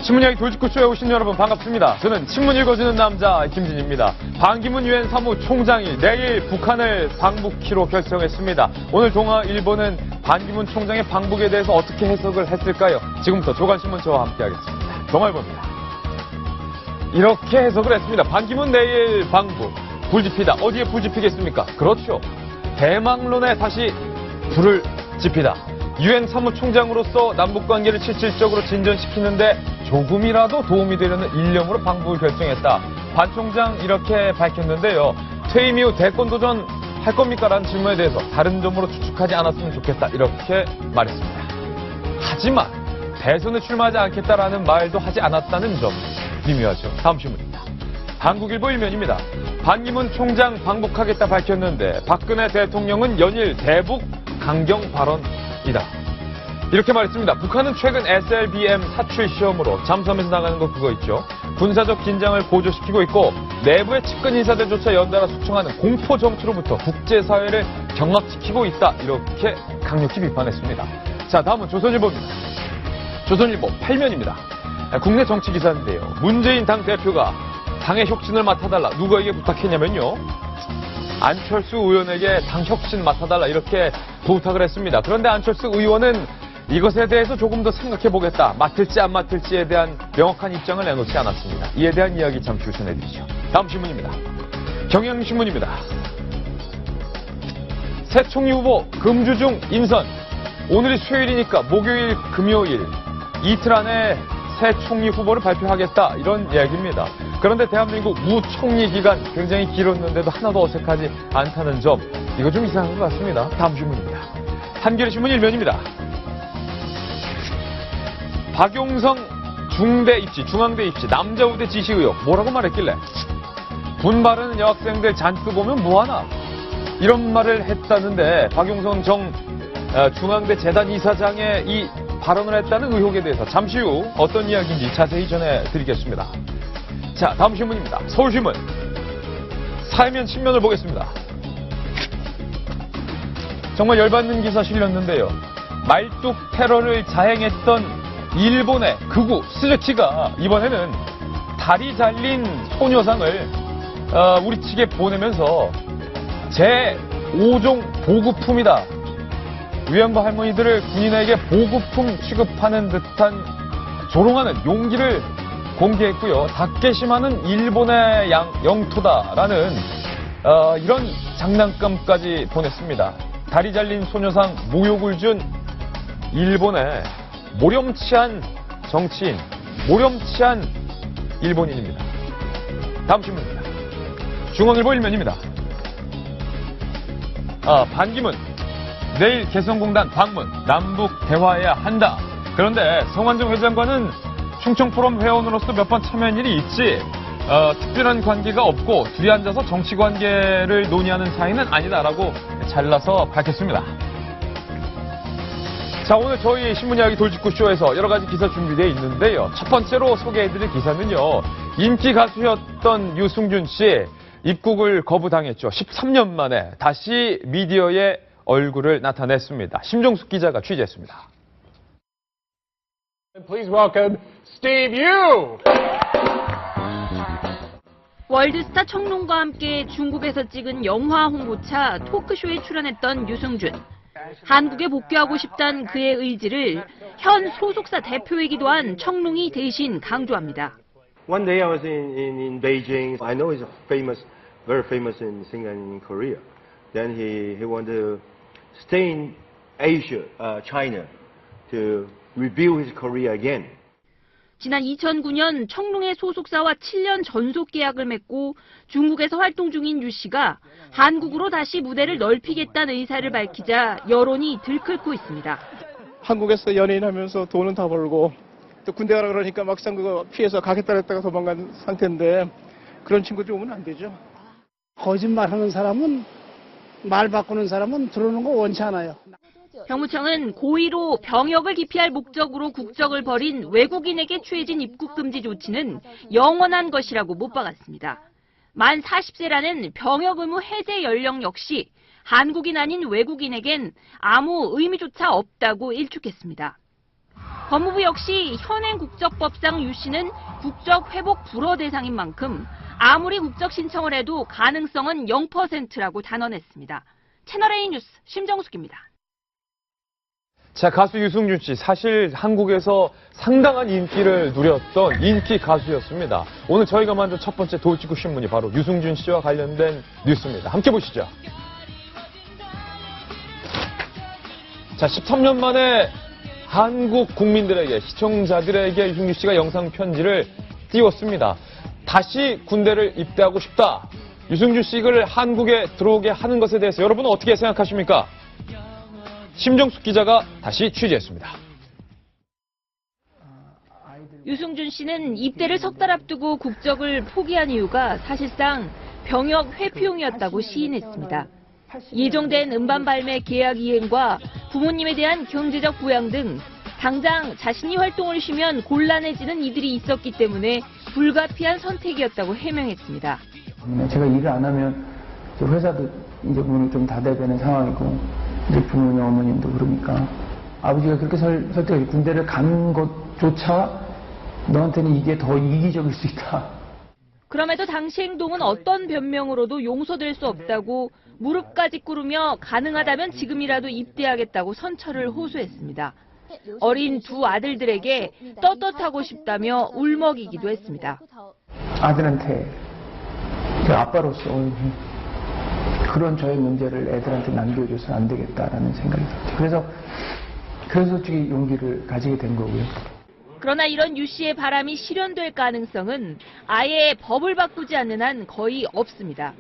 신문 이야기 돌직구쇼에 오신 여러분 반갑습니다. 저는 신문 읽어주는 남자 김진입니다. 반기문 유엔 사무총장이 내일 북한을 방북키로 결정했습니다. 오늘 동아일보는 반기문 총장의 방북에 대해서 어떻게 해석을 했을까요? 지금부터 조간신문 저와 함께하겠습니다. 동아일보입니다. 이렇게 해석을 했습니다. 반기문 내일 방북. 불지피다. 어디에 불지피겠습니까? 그렇죠. 대망론에 다시 불을 지피다. 유엔 사무총장으로서 남북관계를 실질적으로 진전시키는데 조금이라도 도움이 되려는 일념으로 방북을 결정했다. 반 총장 이렇게 밝혔는데요. 퇴임 이후 대권 도전 할 겁니까? 라는 질문에 대해서 다른 점으로 추측하지 않았으면 좋겠다. 이렇게 말했습니다. 하지만 대선에 출마하지 않겠다라는 말도 하지 않았다는 점 미묘하죠. 다음 신문입니다. 한국일보 일면입니다. 반기문 총장 방북하겠다 밝혔는데 박근혜 대통령은 연일 대북 강경 발언이다. 이렇게 말했습니다. 북한은 최근 SLBM 사출 시험으로 잠수함에서 나가는 거 그거 있죠. 군사적 긴장을 고조시키고 있고 내부의 측근 인사들조차 연달아 숙청하는 공포 정치로부터 국제사회를 경악시키고 있다. 이렇게 강력히 비판했습니다. 자, 다음은 조선일보입니다. 조선일보 8면입니다. 국내 정치 기사인데요. 문재인 당대표가 당의 혁신을 맡아달라. 누구에게 부탁했냐면요. 안철수 의원에게 당 혁신 맡아달라 이렇게 부탁을 했습니다. 그런데 안철수 의원은 이것에 대해서 조금 더 생각해보겠다. 맡을지 안 맡을지에 대한 명확한 입장을 내놓지 않았습니다. 이에 대한 이야기 잠시 후 전해드리죠. 다음 신문입니다. 경향신문입니다. 새 총리 후보 금주중 인선. 오늘이 수요일이니까 목요일, 금요일 이틀 안에 새 총리 후보를 발표하겠다. 이런 이야기입니다. 그런데 대한민국 무총리 기간 굉장히 길었는데도 하나도 어색하지 않다는 점. 이거 좀 이상한 것 같습니다. 다음 신문입니다. 한겨레신문 일면입니다. 박용성 중대 입시, 중앙대 입시, 남자 우대 지시 의혹. 뭐라고 말했길래? 분발하는 여학생들 잔뜩 오면 뭐하나? 이런 말을 했다는데 박용성 중앙대 재단 이사장의 이 발언을 했다는 의혹에 대해서 잠시 후 어떤 이야기인지 자세히 전해드리겠습니다. 자, 다음 신문입니다. 서울신문. 사회면 신면을 보겠습니다. 정말 열받는 기사 실렸는데요. 말뚝 테러를 자행했던 일본의 극우 스즈키가 이번에는 다리 잘린 소녀상을 우리 측에 보내면서 제5종 보급품이다. 위안부 할머니들을 군인에게 보급품 취급하는 듯한 조롱하는 용기를 공개했고요. 다케시마는 일본의 영토다라는 이런 장난감까지 보냈습니다. 다리 잘린 소녀상 모욕을 준 일본의 모렴치한 정치인, 모렴치한 일본인입니다. 다음 신문입니다. 중앙일보 일면입니다. 반기문 내일 개성공단 방문, 남북 대화해야 한다. 그런데 성완종 회장과는 충청포럼 회원으로서 몇 번 참여한 일이 있지 특별한 관계가 없고 둘이 앉아서 정치 관계를 논의하는 사이는 아니다라고 잘라서 밝혔습니다. 자, 오늘 저희 신문 이야기 돌직구쇼에서 여러 가지 기사 준비되어 있는데요. 첫 번째로 소개해드릴 기사는요. 인기 가수였던 유승준 씨 입국을 거부당했죠. 13년 만에 다시 미디어에 얼굴을 나타냈습니다. 심종숙 기자가 취재했습니다. Please welcome Steve Yu. 월드스타 청룡과 함께 중국에서 찍은 영화 홍보차 토크쇼에 출연했던 유승준. 한국에 복귀하고 싶다는 그의 의지를 현 소속사 대표이기도 한 청룡이 대신 강조합니다. One day I was in Beijing. I know he's very famous in singer in Korea. Then he wanted to stay in Asia, China, to rebuild his career again. 지난 2009년 청룡의 소속사와 7년 전속 계약을 맺고 중국에서 활동 중인 유 씨가 한국으로 다시 무대를 넓히겠다는 의사를 밝히자 여론이 들끓고 있습니다. 한국에서 연예인하면서 돈은 다 벌고 또 군대 가라 그러니까 막상 그거 피해서 가겠다 했다가 도망간 상태인데 그런 친구들이 오면 안 되죠. 거짓말하는 사람은 말 바꾸는 사람은 들어오는 거 원치 않아요. 병무청은 고의로 병역을 기피할 목적으로 국적을 버린 외국인에게 취해진 입국 금지 조치는 영원한 것이라고 못 박았습니다. 만 40세라는 병역 의무 해제 연령 역시 한국인 아닌 외국인에겐 아무 의미조차 없다고 일축했습니다. 법무부 역시 현행 국적법상 유 씨는 국적 회복 불허 대상인 만큼 아무리 국적 신청을 해도 가능성은 0%라고 단언했습니다. 채널A 뉴스 심정숙입니다. 자, 가수 유승준 씨, 사실 한국에서 상당한 인기를 누렸던 인기 가수였습니다. 오늘 저희가 만든 첫 번째 돌직구 신문이 바로 유승준 씨와 관련된 뉴스입니다. 함께 보시죠. 자, 13년 만에 한국 국민들에게, 시청자들에게 유승준 씨가 영상 편지를 띄웠습니다. 다시 군대를 입대하고 싶다. 유승준 씨를 한국에 들어오게 하는 것에 대해서 여러분은 어떻게 생각하십니까? 심정숙 기자가 다시 취재했습니다. 유승준 씨는 입대를 석 달 앞두고 국적을 포기한 이유가 사실상 병역 회피용이었다고 시인했습니다. 예정된 음반 발매 계약 이행과 부모님에 대한 경제적 부양 등 당장 자신이 활동을 쉬면 곤란해지는 이들이 있었기 때문에 불가피한 선택이었다고 해명했습니다. 제가 일을 안 하면 회사도 이제 문을 좀 닫아야 되는 상황이고 이제 부모님 어머님도 그러니까 아버지가 그렇게 설득해 군대를 가는 것조차 너한테는 이게 더 이기적일 수 있다. 그럼에도 당시 행동은 어떤 변명으로도 용서될 수 없다고 무릎까지 꿇으며 가능하다면 지금이라도 입대하겠다고 선처를 호소했습니다. 어린 두 아들들에게 떳떳하고 싶다며 울먹이기도 했습니다. 아들한테 아빠로서 그런 저의 문제를 애들한테 남겨줘서는 안 되겠다라는 생각이 들었죠. 그래서 솔직히 용기를 가지게 된 거고요. 그러나 이런 유 씨의 바람이 실현될 가능성은 아예 법을 바꾸지 않는 한 거의 없습니다.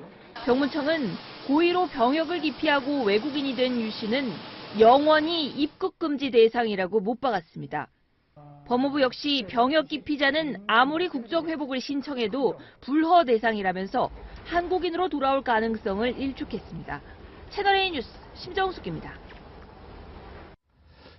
병무청은 고의로 병역을 기피하고 외국인이 된 유 씨는 영원히 입국 금지 대상이라고 못 박았습니다. 법무부 역시 병역 기피자는 아무리 국적 회복을 신청해도 불허 대상이라면서 한국인으로 돌아올 가능성을 일축했습니다. 채널A 뉴스 심정숙입니다.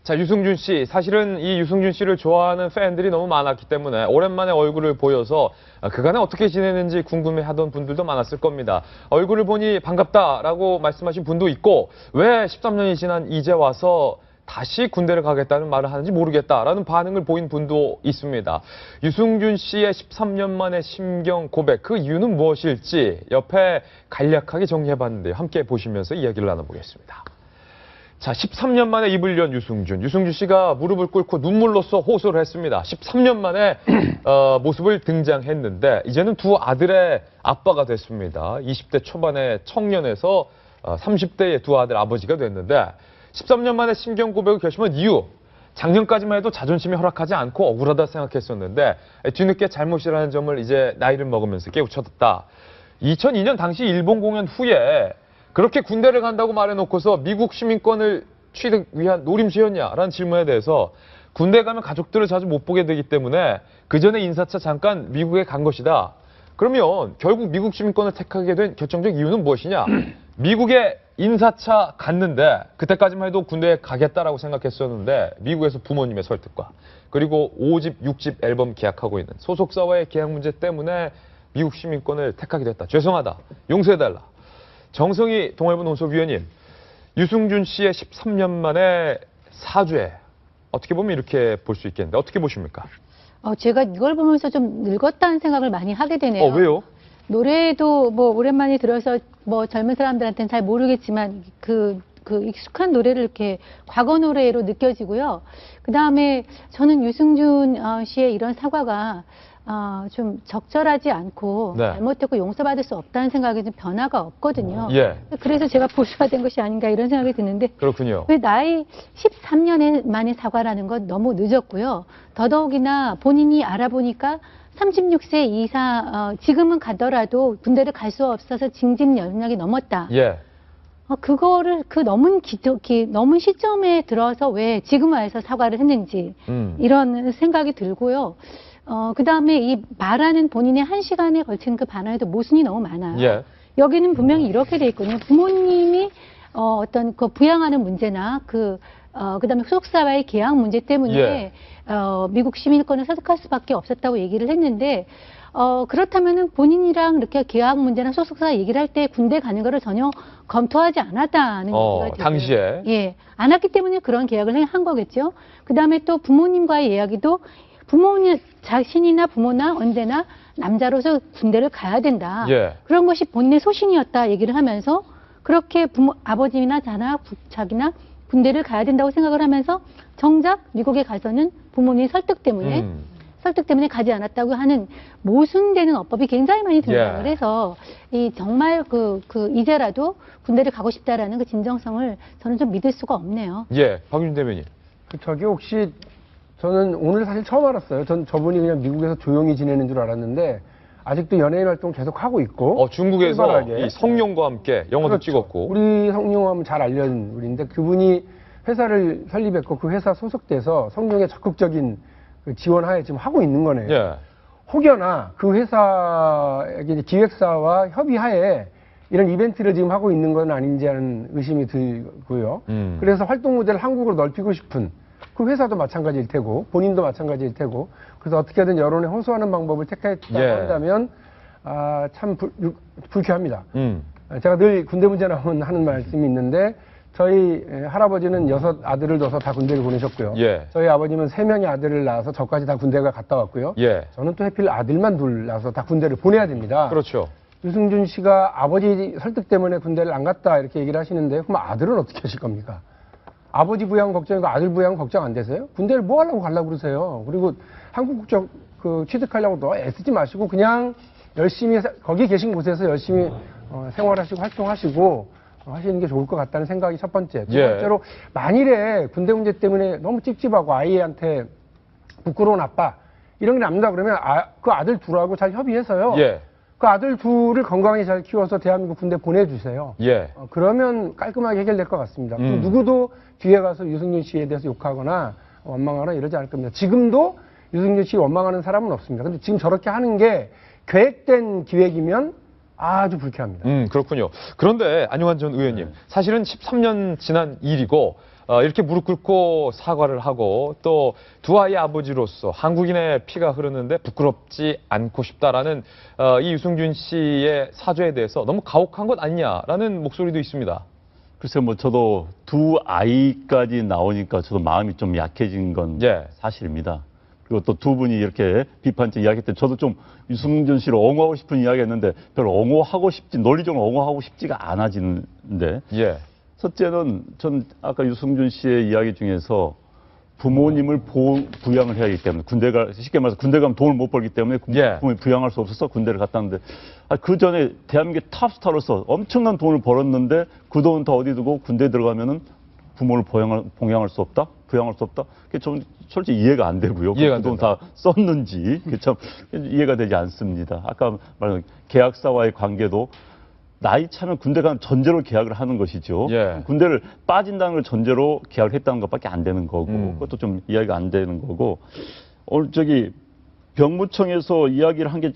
자, 유승준 씨, 사실은 이 유승준 씨를 좋아하는 팬들이 너무 많았기 때문에 오랜만에 얼굴을 보여서 그간에 어떻게 지내는지 궁금해하던 분들도 많았을 겁니다. 얼굴을 보니 반갑다라고 말씀하신 분도 있고 왜 13년이 지난 이제 와서 다시 군대를 가겠다는 말을 하는지 모르겠다라는 반응을 보인 분도 있습니다. 유승준 씨의 13년 만의 심경 고백, 그 이유는 무엇일지 옆에 간략하게 정리해봤는데요. 함께 보시면서 이야기를 나눠보겠습니다. 자, 13년 만에 입을 연 유승준. 유승준 씨가 무릎을 꿇고 눈물로써 호소를 했습니다. 13년 만에 모습을 등장했는데 이제는 두 아들의 아빠가 됐습니다. 20대 초반의 청년에서 30대의 두 아들 아버지가 됐는데 13년 만에 심경 고백을 결심한 이유. 작년까지만 해도 자존심이 허락하지 않고 억울하다 생각했었는데 뒤늦게 잘못이라는 점을 이제 나이를 먹으면서 깨우쳐졌다. 2002년 당시 일본 공연 후에 그렇게 군대를 간다고 말해놓고서 미국 시민권을 취득 위한 노림수였냐라는 질문에 대해서 군대 가면 가족들을 자주 못 보게 되기 때문에 그 전에 인사차 잠깐 미국에 간 것이다. 그러면 결국 미국 시민권을 택하게 된 결정적 이유는 무엇이냐? 미국에 인사차 갔는데 그때까지만 해도 군대에 가겠다라고 생각했었는데 미국에서 부모님의 설득과 그리고 5집, 6집 앨범 계약하고 있는 소속사와의 계약 문제 때문에 미국 시민권을 택하게 됐다. 죄송하다. 용서해달라. 정성희 동아일보 논설위원님, 유승준 씨의 13년 만에 사죄, 어떻게 보면 이렇게 볼 수 있겠는데 어떻게 보십니까? 제가 이걸 보면서 좀 늙었다는 생각을 많이 하게 되네요. 왜요? 노래도 뭐 오랜만에 들어서 뭐 젊은 사람들한테는 잘 모르겠지만 그 익숙한 노래를 이렇게 과거 노래로 느껴지고요. 그 다음에 저는 유승준 씨의 이런 사과가 좀 적절하지 않고 네. 잘못했고 용서받을 수 없다는 생각에 좀 변화가 없거든요. 예. 그래서 제가 보수가 된 것이 아닌가 이런 생각이 드는데 그렇군요. 왜 나이 13년에 만에 사과라는 건 너무 늦었고요. 더더욱이나 본인이 알아보니까 36세 이상 지금은 가더라도 군대를 갈 수 없어서 징집 연령이 넘었다. 예. 그거를 넘은 시점에 들어서 왜 지금 와서 사과를 했는지 이런 생각이 들고요. 그 다음에 이 말하는 본인의 1시간에 걸친 그 발언에도 모순이 너무 많아요. 예. 여기는 분명히 이렇게 돼 있거든요. 부모님이 어떤 그 부양하는 문제나 그다음에 소속사와의 계약 문제 때문에 예. 미국 시민권을 선택할 수밖에 없었다고 얘기를 했는데 그렇다면은 본인이랑 이렇게 계약 문제나 소속사 얘기를 할 때 군대 가는 거를 전혀 검토하지 않았다는 얘기가 당시에. 예, 안 했기 때문에 그런 계약을 한 거겠죠. 그 다음에 또 부모님과의 이야기도 부모님 자신이나 부모나 언제나 남자로서 군대를 가야 된다. 예. 그런 것이 본인의 소신이었다 얘기를 하면서 그렇게 아버지나 자기나 군대를 가야 된다고 생각을 하면서 정작 미국에 가서는 부모님 설득 때문에 가지 않았다고 하는 모순되는 어법이 굉장히 많이 등장을 해서 이 정말 이제라도 군대를 가고 싶다라는 그 진정성을 저는 좀 믿을 수가 없네요. 예, 박윤 대변인. 저기 혹시 저는 오늘 사실 처음 알았어요. 전 저분이 그냥 미국에서 조용히 지내는 줄 알았는데 아직도 연예인 활동 계속 하고 있고. 중국에서 활발하게. 이 성룡과 함께 영화도 그렇죠. 찍었고. 우리 성룡하면 잘 알려진 분인데 그분이 회사를 설립했고 그 회사 소속돼서 성룡의 적극적인 그 지원하에 지금 하고 있는 거네요. 예. 혹여나 그 회사의 기획사와 협의하에 이런 이벤트를 지금 하고 있는 건 아닌지 하는 의심이 들고요. 그래서 활동 무대를 한국으로 넓히고 싶은 그 회사도 마찬가지일 테고 본인도 마찬가지일 테고 그래서 어떻게든 여론에 호소하는 방법을 택했다고 한다면 참 불쾌합니다. 제가 늘 군대 문제 나오면 하는 말씀이 있는데 저희 할아버지는 6 아들을 둬서 다 군대를 보내셨고요. 예. 저희 아버님은 3명의 아들을 낳아서 저까지 다 군대가 갔다 왔고요. 예. 저는 또 하필 아들만 둘 낳아서 다 군대를 보내야 됩니다. 그렇죠. 유승준 씨가 아버지 설득 때문에 군대를 안 갔다 이렇게 얘기를 하시는데 그럼 아들은 어떻게 하실 겁니까? 아버지 부양 걱정이고 아들 부양 걱정 안 되세요? 군대를 뭐 하려고 가려고 그러세요? 그리고 한국 국적 취득하려고 너 애쓰지 마시고 그냥 열심히 거기 계신 곳에서 열심히 생활하시고 활동하시고 하시는 게 좋을 것 같다는 생각이 첫 번째. 두 번째로 만일에 군대 문제 때문에 너무 찝찝하고 아이한테 부끄러운 아빠 이런 게 남다 그러면 그 아들 둘하고 잘 협의해서요. 그 아들 둘을 건강히 잘 키워서 대한민국 군대 보내주세요. 그러면 깔끔하게 해결될 것 같습니다. 누구도 뒤에 가서 유승준 씨에 대해서 욕하거나 원망하거나 이러지 않을 겁니다. 지금도 유승준 씨 원망하는 사람은 없습니다. 근데 지금 저렇게 하는 게 계획된 기획이면 아주 불쾌합니다. 그렇군요. 그런데 안용환 전 의원님, 사실은 13년 지난 일이고 이렇게 무릎 꿇고 사과를 하고 또 두 아이의 아버지로서 한국인의 피가 흐르는데 부끄럽지 않고 싶다라는 이 유승준 씨의 사죄에 대해서 너무 가혹한 것 아니냐라는 목소리도 있습니다. 글쎄 뭐 저도 두 아이까지 나오니까 저도 마음이 좀 약해진 건 사실입니다. 그리고 또 두 분이 이렇게 비판적 이야기할 때 저도 좀 유승준 씨를 옹호하고 싶은 이야기했는데 별로 논리적으로 옹호하고 싶지가 않아지는데 첫째는 전 아까 유승준 씨의 이야기 중에서 부모님을 부양을 해야 하기 때문에 쉽게 말해서 군대 가면 돈을 못 벌기 때문에 부모님 부양할 수 없어서 군대를 갔다 왔는데 그 전에 대한민국의 탑스타로서 엄청난 돈을 벌었는데 그 돈 다 어디 두고 군대 들어가면은 부모를 봉양할 수 없다? 부양할 수 없다? 그게 좀 솔직히 이해가 안 되고요. 그 돈 다 썼는지 그게 참 이해가 되지 않습니다. 아까 말한 계약사와의 관계도 나이 차면 군대 가는 전제로 계약을 하는 것이죠. 군대를 빠진다는 걸 전제로 계약을 했다는 것밖에 안 되는 거고 그것도 좀 이해가 안 되는 거고 오늘 병무청에서 이야기를 한 게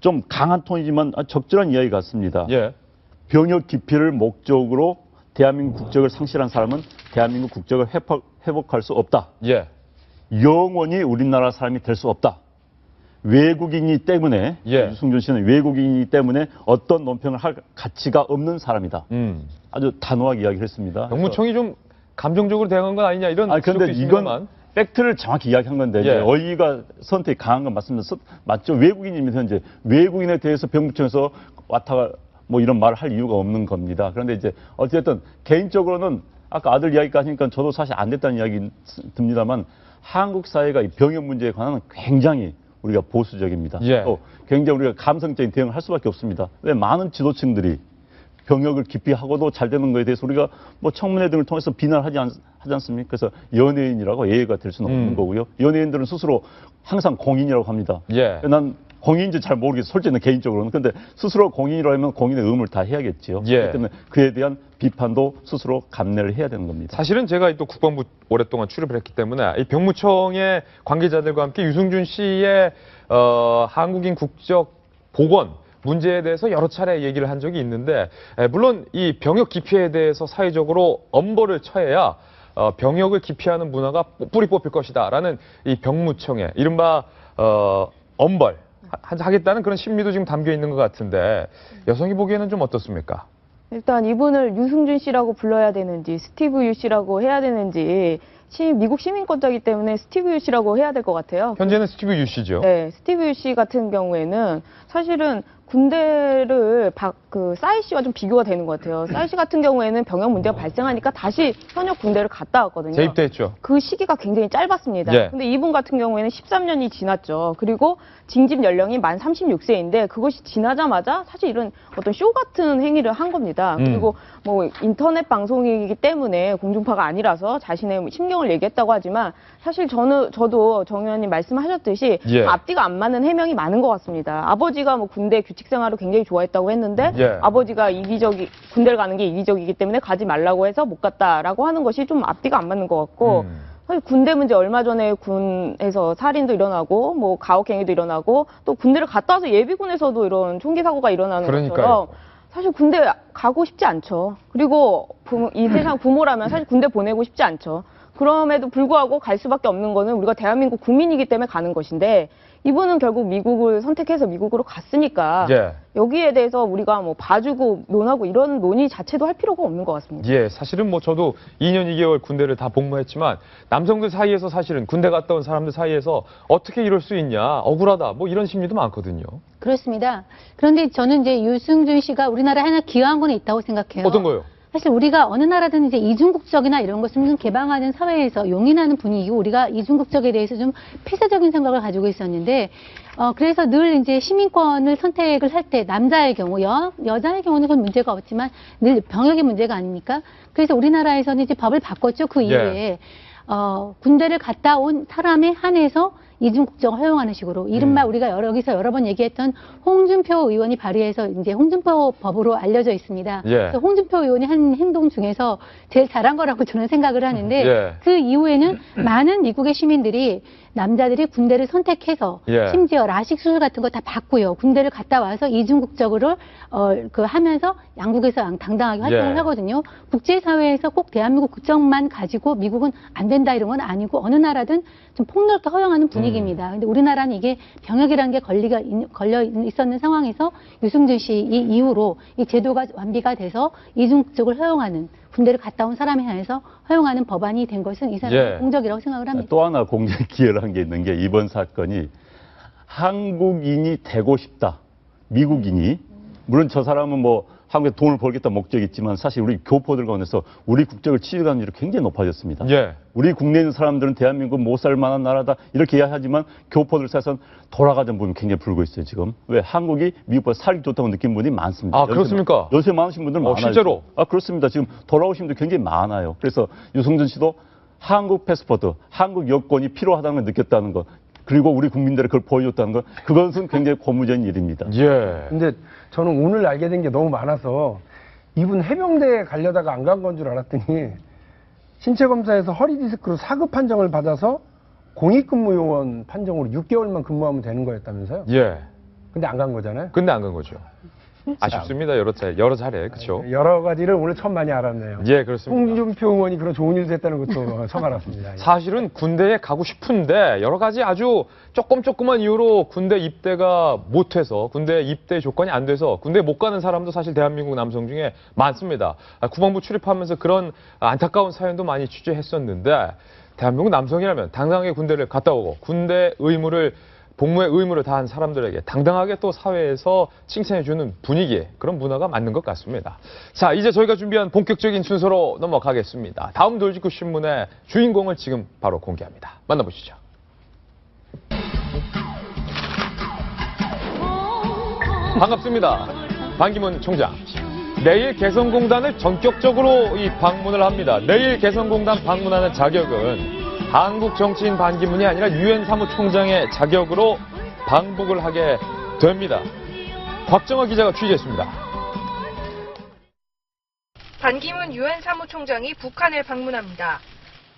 좀 강한 톤이지만 적절한 이야기 같습니다. 병역 기피를 목적으로 대한민국 국적을 상실한 사람은 대한민국 국적을 회복할 수 없다. 영원히 우리나라 사람이 될 수 없다. 외국인이기 때문에 유승준 씨는 외국인이기 때문에 어떤 논평을 할 가치가 없는 사람이다. 아주 단호하게 이야기를 했습니다. 병무청이 좀 감정적으로 대응한 건 아니냐 이런 그런데 이건 팩트를 정확히 이야기한 건데 이제 어휘가 선택이 강한 건 맞죠. 외국인이면서 이제 외국인에 대해서 병무청에서 뭐 이런 말을 할 이유가 없는 겁니다. 그런데 이제 어쨌든 개인적으로는 아까 아들 이야기까지 하니까 저도 사실 안 됐다는 이야기 듭니다만 한국 사회가 이 병역 문제에 관한 굉장히 우리가 보수적입니다. 또 굉장히 우리가 감성적인 대응을 할 수밖에 없습니다. 왜 많은 지도층들이 병역을 기피하고도 잘 되는 것에 대해서 우리가 뭐 청문회 등을 통해서 비난하지 않습니까? 그래서 연예인이라고 예의가 될 수는 없는 거고요. 연예인들은 스스로 항상 공인이라고 합니다. 난 공인인지 잘 모르겠어요. 솔직히 개인적으로는. 근데 스스로 공인이라고 하면 공인의 의무를 다 해야겠죠. 그렇기 때문에 그에 대한 비판도 스스로 감내를 해야 되는 겁니다. 사실은 제가 또 국방부 오랫동안 출입을 했기 때문에 이 병무청의 관계자들과 함께 유승준 씨의 한국인 국적 복원 문제에 대해서 여러 차례 얘기를 한 적이 있는데 물론 이 병역 기피에 대해서 사회적으로 엄벌을 처해야 병역을 기피하는 문화가 뿌리 뽑힐 것이다라는 이 병무청의 이른바 엄벌 하겠다는 그런 심리도 지금 담겨 있는 것 같은데 여성이 보기에는 좀 어떻습니까? 일단 이분을 유승준 씨라고 불러야 되는지 스티브 유 씨라고 해야 되는지 미국 시민권자이기 때문에 스티브 유 씨라고 해야 될 것 같아요. 현재는 스티브 유 씨죠. 네, 스티브 유 씨 같은 경우에는 사실은 군대를 싸이 씨와 좀 비교가 되는 것 같아요. 싸이 씨 같은 경우에는 병역 문제가 발생하니까 다시 현역 군대를 갔다 왔거든요. 재입대했죠. 그 시기가 굉장히 짧았습니다. 예. 근데 이분 같은 경우에는 13년이 지났죠. 그리고 징집 연령이 만 36세인데 그것이 지나자마자 사실 이런 어떤 쇼 같은 행위를 한 겁니다. 그리고 뭐 인터넷 방송이기 때문에 공중파가 아니라서 자신의 심경을 얘기했다고 하지만 사실 저도 정 의원님 말씀하셨듯이 예. 앞뒤가 안 맞는 해명이 많은 것 같습니다. 아버지가 뭐 군대 규칙 생활을 굉장히 좋아했다고 했는데 예. 아버지가 군대를 가는 게 이기적이기 때문에 가지 말라고 해서 못 갔다라고 하는 것이 좀 앞뒤가 안 맞는 것 같고 사실 군대 문제 얼마 전에 군에서 살인도 일어나고 뭐 가혹행위도 일어나고 또 군대를 갔다 와서 예비군에서도 이런 총기 사고가 일어나는 것처럼 사실 군대 가고 싶지 않죠. 그리고 이 세상 부모라면 사실 군대 보내고 싶지 않죠. 그럼에도 불구하고 갈 수밖에 없는 거는 우리가 대한민국 국민이기 때문에 가는 것인데 이분은 결국 미국을 선택해서 미국으로 갔으니까 예. 여기에 대해서 우리가 뭐 봐주고 논하고 이런 논의 자체도 할 필요가 없는 것 같습니다. 예, 사실은 뭐 저도 2년 2개월 군대를 다 복무했지만 남성들 사이에서 사실은 군대 갔다 온 사람들 사이에서 어떻게 이럴 수 있냐, 억울하다, 뭐 이런 심리도 많거든요. 그렇습니다. 그런데 저는 이제 유승준 씨가 우리나라에 하나 기여한 건 있다고 생각해요. 어떤 거요? 사실 우리가 어느 나라든 이제 이중국적이나 이런 것을 좀 개방하는 사회에서 용인하는 분위기고 우리가 이중국적에 대해서 좀 폐쇄적인 생각을 가지고 있었는데 그래서 늘 이제 시민권을 선택을 할 때 남자의 경우 여자의 경우는 그건 문제가 없지만 늘 병역의 문제가 아닙니까? 그래서 우리나라에서는 이제 법을 바꿨죠. 그 이후에 군대를 갔다 온 사람에 한해서 이중국적을 허용하는 식으로 이른바 우리가 여기서 여러 번 얘기했던 홍준표 의원이 발의해서 이제 홍준표 법으로 알려져 있습니다. 예. 그래서 홍준표 의원이 한 행동 중에서 제일 잘한 거라고 저는 생각을 하는데 예. 그 이후에는 많은 미국의 시민들이 남자들이 군대를 선택해서 예. 심지어 라식 수술 같은 거 다 받고요. 군대를 갔다 와서 이중국적으로 하면서 양국에서 당당하게 활동을 예. 하거든요. 국제사회에서 꼭 대한민국 국적만 가지고 미국은 안 된다 이런 건 아니고 어느 나라든 좀 폭넓게 허용하는 분위기입니다. 근데 우리나라는 이게 병역이라는 게 걸려 있었는 상황에서 유승준 씨 이후로 이 제도가 완비가 돼서 이중국적을 허용하는 군대를 갔다 온 사람에 한해서 허용하는 법안이 된 것은 이 사람의 예. 공적이라고 생각을 합니다. 또 하나 공적 기여를 한 게 있는 게 이번 사건이 한국인이 되고 싶다. 미국인이. 물론 저 사람은 뭐 한국에 돈을 벌겠다 목적이 있지만 사실 우리 교포들 가운데서 우리 국적을 취득하는 일이 굉장히 높아졌습니다. 예. 우리 국내에 있는 사람들은 대한민국 못 살 만한 나라다 이렇게 이야기하지만 교포들 사이에서는 돌아가자는 부분이 굉장히 불고 있어요 지금. 왜 한국이 미국보다 살기 좋다고 느낀 분이 많습니다. 아, 그렇습니까? 요새 많으신 분들 많아요. 실제로? 아, 그렇습니다. 지금 돌아오신 분들 굉장히 많아요. 그래서 유승준 씨도 한국 패스포트, 한국 여권이 필요하다는 걸 느꼈다는 것. 그리고 우리 국민들이 그걸 보여줬다는 것. 그것은 굉장히 고무적인 일입니다. 예. 근데 저는 오늘 알게 된 게 너무 많아서 이분 해병대에 가려다가 안 간 건 줄 알았더니 신체검사에서 허리 디스크로 4급 판정을 받아서 공익근무요원 판정으로 6개월만 근무하면 되는 거였다면서요? 예. 근데 안 간 거잖아요? 근데 안 간 거죠. 아쉽습니다. 여러 차례. 그렇죠? 여러 가지를 오늘 처음 많이 알았네요. 예, 그렇습니다. 홍준표 의원이 그런 좋은 일을 했다는 것도 처음 알았습니다. 사실은 군대에 가고 싶은데 여러 가지 아주 조그만 이유로 군대 입대가 못해서 군대 입대 조건이 안 돼서 군대에 못 가는 사람도 사실 대한민국 남성 중에 많습니다. 국방부 출입하면서 그런 안타까운 사연도 많이 취재했었는데 대한민국 남성이라면 당당하게 군대를 갔다 오고 군대 복무의 의무를 다한 사람들에게 당당하게 또 사회에서 칭찬해주는 분위기, 그런 문화가 맞는 것 같습니다. 자, 이제 저희가 준비한 본격적인 순서로 넘어가겠습니다. 다음 돌직구 신문의 주인공을 지금 바로 공개합니다. 만나보시죠. 반갑습니다. 반기문 총장. 내일 개성공단을 전격적으로 방문을 합니다. 내일 개성공단 방문하는 자격은 한국 정치인 반기문이 아니라 유엔 사무총장의 자격으로 방북을 하게 됩니다. 곽정화 기자가 취재했습니다. 반기문 유엔 사무총장이 북한을 방문합니다.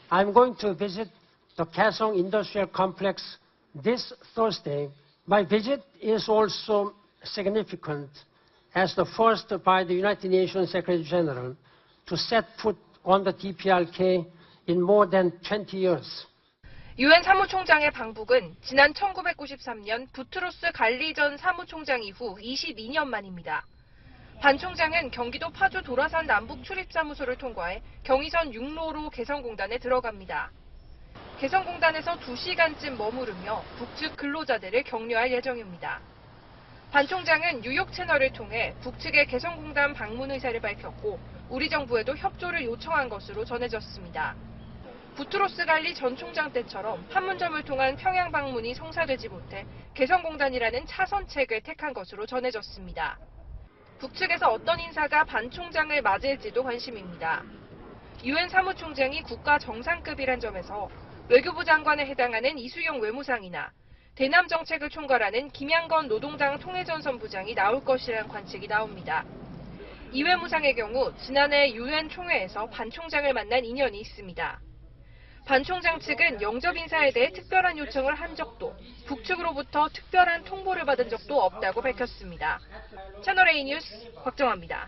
I'm going to visit the Kaesong Industrial Complex this Thursday. My visit is also significant as the first by the United Nations Secretary General to set foot on the DPRK in more than 20 years. 유엔 사무총장의 방북은 지난 1993년 부트로스 갈리 전 사무총장 이후 22년 만입니다. 반 총장은 경기도 파주 도라산 남북 출입사무소를 통과해 경의선 육로로 개성공단에 들어갑니다. 개성공단에서 2시간쯤 머무르며 북측 근로자들을 격려할 예정입니다. 반 총장은 뉴욕 채널을 통해 북측의 개성공단 방문 의사를 밝혔고 우리 정부에도 협조를 요청한 것으로 전해졌습니다. 부트로스 갈리 전 총장 때처럼 판문점을 통한 평양 방문이 성사되지 못해 개성공단이라는 차선책을 택한 것으로 전해졌습니다. 북측에서 어떤 인사가 반 총장을 맞을지도 관심입니다. 유엔 사무총장이 국가 정상급이란 점에서 외교부 장관에 해당하는 이수영 외무상이나 대남 정책을 총괄하는 김양건 노동당 통일전선 부장이 나올 것이라는 관측이 나옵니다. 이 외무상의 경우 지난해 유엔 총회에서 반 총장을 만난 인연이 있습니다. 반 총장 측은 영접 인사에 대해 특별한 요청을 한 적도, 북측으로부터 특별한 통보를 받은 적도 없다고 밝혔습니다. 채널A 뉴스 곽정화입니다.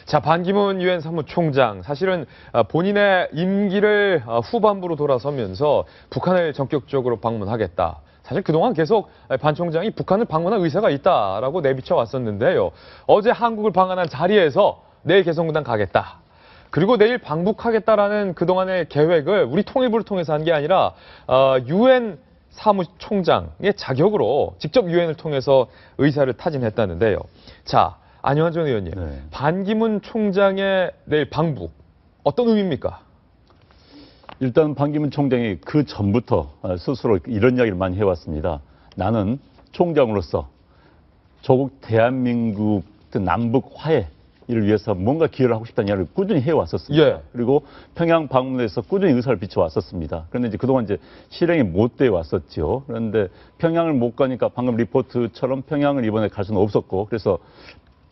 자, 반기문 유엔 사무총장 사실은 본인의 임기를 후반부로 돌아서면서 북한을 전격적으로 방문하겠다. 사실 그동안 계속 반 총장이 북한을 방문할 의사가 있다라고 내비쳐 왔었는데요. 어제 한국을 방한한 자리에서 내일 개성공단 가겠다. 그리고 내일 방북하겠다라는 그동안의 계획을 우리 통일부를 통해서 한 게 아니라 유엔 사무총장의 자격으로 직접 유엔을 통해서 의사를 타진했다는데요. 자, 안영환 전 의원님, 네. 반기문 총장의 내일 방북 어떤 의미입니까? 일단 반기문 총장이 그 전부터 스스로 이런 이야기를 많이 해왔습니다. 나는 총장으로서 조국 대한민국 남북 화해 이를 위해서 뭔가 기여를 하고 싶다는 이야기를 꾸준히 해왔었습니다. 예. 그리고 평양 방문에서 꾸준히 의사를 비춰왔었습니다. 그런데 이제 그동안 이제 실행이 못 돼 왔었죠. 그런데 평양을 못 가니까 방금 리포트처럼 평양을 이번에 갈 수는 없었고, 그래서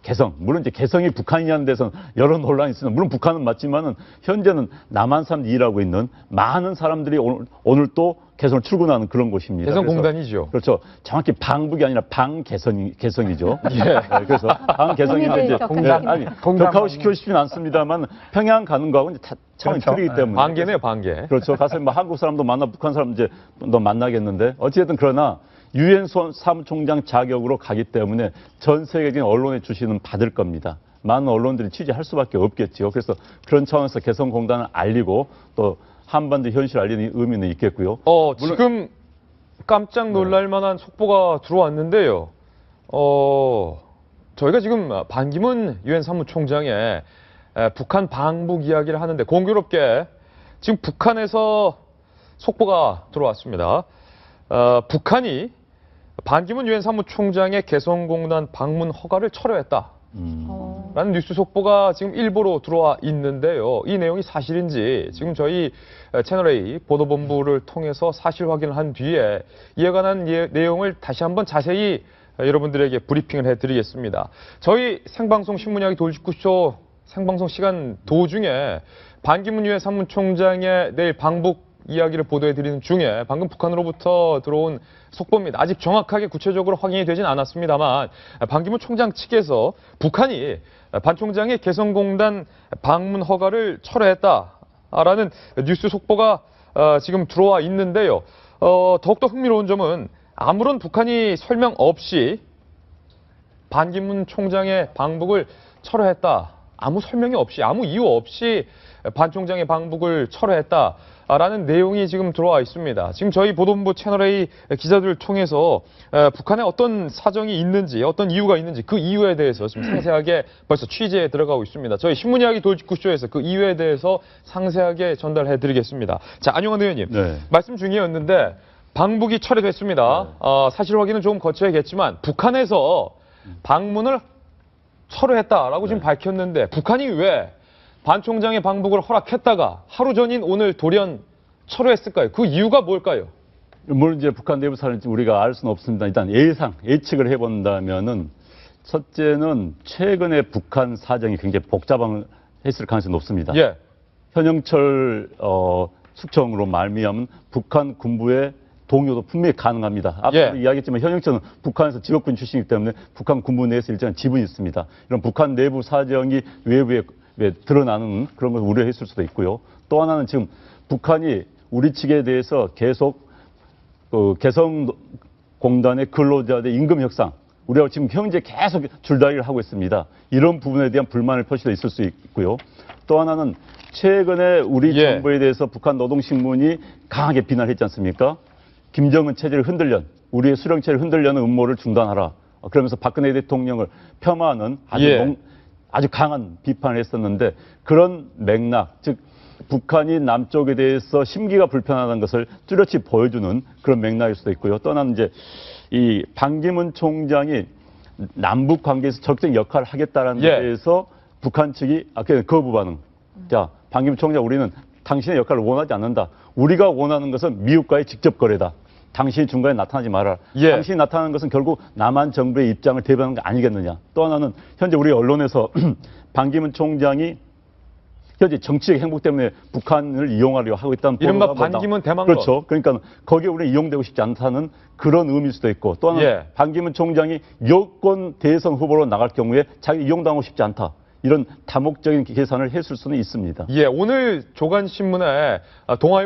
개성, 물론 이제 개성이 북한이냐는 데서는 여러 논란이 있습니다. 물론 북한은 맞지만은 현재는 남한 사람들이 일하고 있는 많은 사람들이 오늘 또 개성을 출근하는 그런 곳입니다. 개성공단이죠. 그렇죠. 정확히 방북이 아니라 개성이죠. 예. 네, 그래서 방개성인데 이제 격하고 시키고 싶지는 않습니다만 평양 가는 거하고는 차원이 그렇죠. 틀리기 때문에. 반개네요, 반개. 그렇죠. 가서 뭐 한국 사람도 만나, 북한 사람 이제 너 만나겠는데 어찌됐든 그러나 유엔 사무총장 자격으로 가기 때문에 전 세계적인 언론의 주시는 받을 겁니다. 많은 언론들이 취재할 수밖에 없겠죠. 그래서 그런 차원에서 개성공단을 알리고 또 한반도 현실을 알리는 의미는 있겠고요. 지금 깜짝 놀랄 만한 속보가 들어왔는데요. 저희가 지금 반기문 유엔 사무총장의 북한 방북 이야기를 하는데 공교롭게 지금 북한에서 속보가 들어왔습니다. 북한이 반기문 유엔 사무총장의 개성공단 방문 허가를 철회했다. 라는 뉴스 속보가 지금 일보로 들어와 있는데요. 이 내용이 사실인지 지금 저희 채널A 보도본부를 통해서 사실 확인을 한 뒤에 이에 관한 내용을 다시 한번 자세히 여러분들에게 브리핑을 해드리겠습니다. 저희 생방송 신문이야기 돌직구쇼 생방송 시간 도중에 반기문 유엔 사무총장의 내일 방북 이야기를 보도해드리는 중에 방금 북한으로부터 들어온 속보입니다. 아직 정확하게 구체적으로 확인이 되진 않았습니다만 반기문 총장 측에서 북한이 반 총장의 개성공단 방문 허가를 철회했다라는 뉴스 속보가 지금 들어와 있는데요. 더욱더 흥미로운 점은 아무런 북한이 설명 없이 반기문 총장의 방북을 철회했다. 아무 설명이 없이, 아무 이유 없이 반 총장의 방북을 철회했다라는 내용이 지금 들어와 있습니다. 지금 저희 보도본부 채널A 기자들을 통해서 북한에 어떤 사정이 있는지, 어떤 이유가 있는지 그 이유에 대해서 지금 상세하게 벌써 취재에 들어가고 있습니다. 저희 신문이야기 돌직구쇼에서 그 이유에 대해서 상세하게 전달해드리겠습니다. 자, 안영환 의원님, 네. 말씀 중이었는데 방북이 철회됐습니다. 네. 사실 확인은 좀 거쳐야겠지만 북한에서 방문을 철회했다라고 지금 밝혔는데 북한이 왜 반 총장의 방북을 허락했다가 하루 전인 오늘 돌연 철회했을까요? 그 이유가 뭘까요? 물론 이제 북한 내부 사정인지 우리가 알 수는 없습니다. 일단 예측을 해본다면은 첫째는 최근에 북한 사정이 굉장히 복잡했을 가능성이 높습니다. 예. 현영철 숙청으로 말미암은 북한 군부의 동요도 분명히 가능합니다. 앞서 이야기했지만 현영철은 북한에서 직업군 출신이기 때문에 북한 군부 내에서 일정한 지분이 있습니다. 이런 북한 내부 사정이 외부에 드러나는 그런 것을 우려했을 수도 있고요. 또 하나는 지금 북한이 우리 측에 대해서 계속 개성공단의 근로자들의 임금 협상, 우리가 지금 현재 계속 줄다리기를 하고 있습니다. 이런 부분에 대한 불만을 표시도 있을 수 있고요. 또 하나는 최근에 우리 정부에 대해서 북한 노동신문이 강하게 비난했지 않습니까? 김정은 체제를 흔들련, 우리의 수령체를 흔들려는 음모를 중단하라. 그러면서 박근혜 대통령을 폄하하는 아주 강한 비판을 했었는데, 그런 맥락, 즉 북한이 남쪽에 대해서 심기가 불편하다는 것을 뚜렷이 보여주는 그런 맥락일 수도 있고요. 또 하나는 이제 이 반기문 총장이 남북 관계에서 적극적인 역할을 하겠다라는 데에 대해서 북한 측이 거부 반응. 자, 반기문 총장, 우리는 당신의 역할을 원하지 않는다. 우리가 원하는 것은 미국과의 직접 거래다. 당신이 중간에 나타나지 마라. 당신이 나타나는 것은 결국 남한 정부의 입장을 대변하는 거 아니겠느냐. 또 하나는 현재 우리 언론에서 반기문 총장이 현재 정치적 행복 때문에 북한을 이용하려고 하고 있다는 이른바 반기문 대망론. 그렇죠. 그러니까 거기에 우리는 이용되고 싶지 않다는 그런 의미일 수도 있고, 또 하나는 반기문 총장이 여권 대선 후보로 나갈 경우에 자기 이용당하고 싶지 않다. 이런 다목적인 계산을 했을 수는 있습니다. 오늘 조간신문에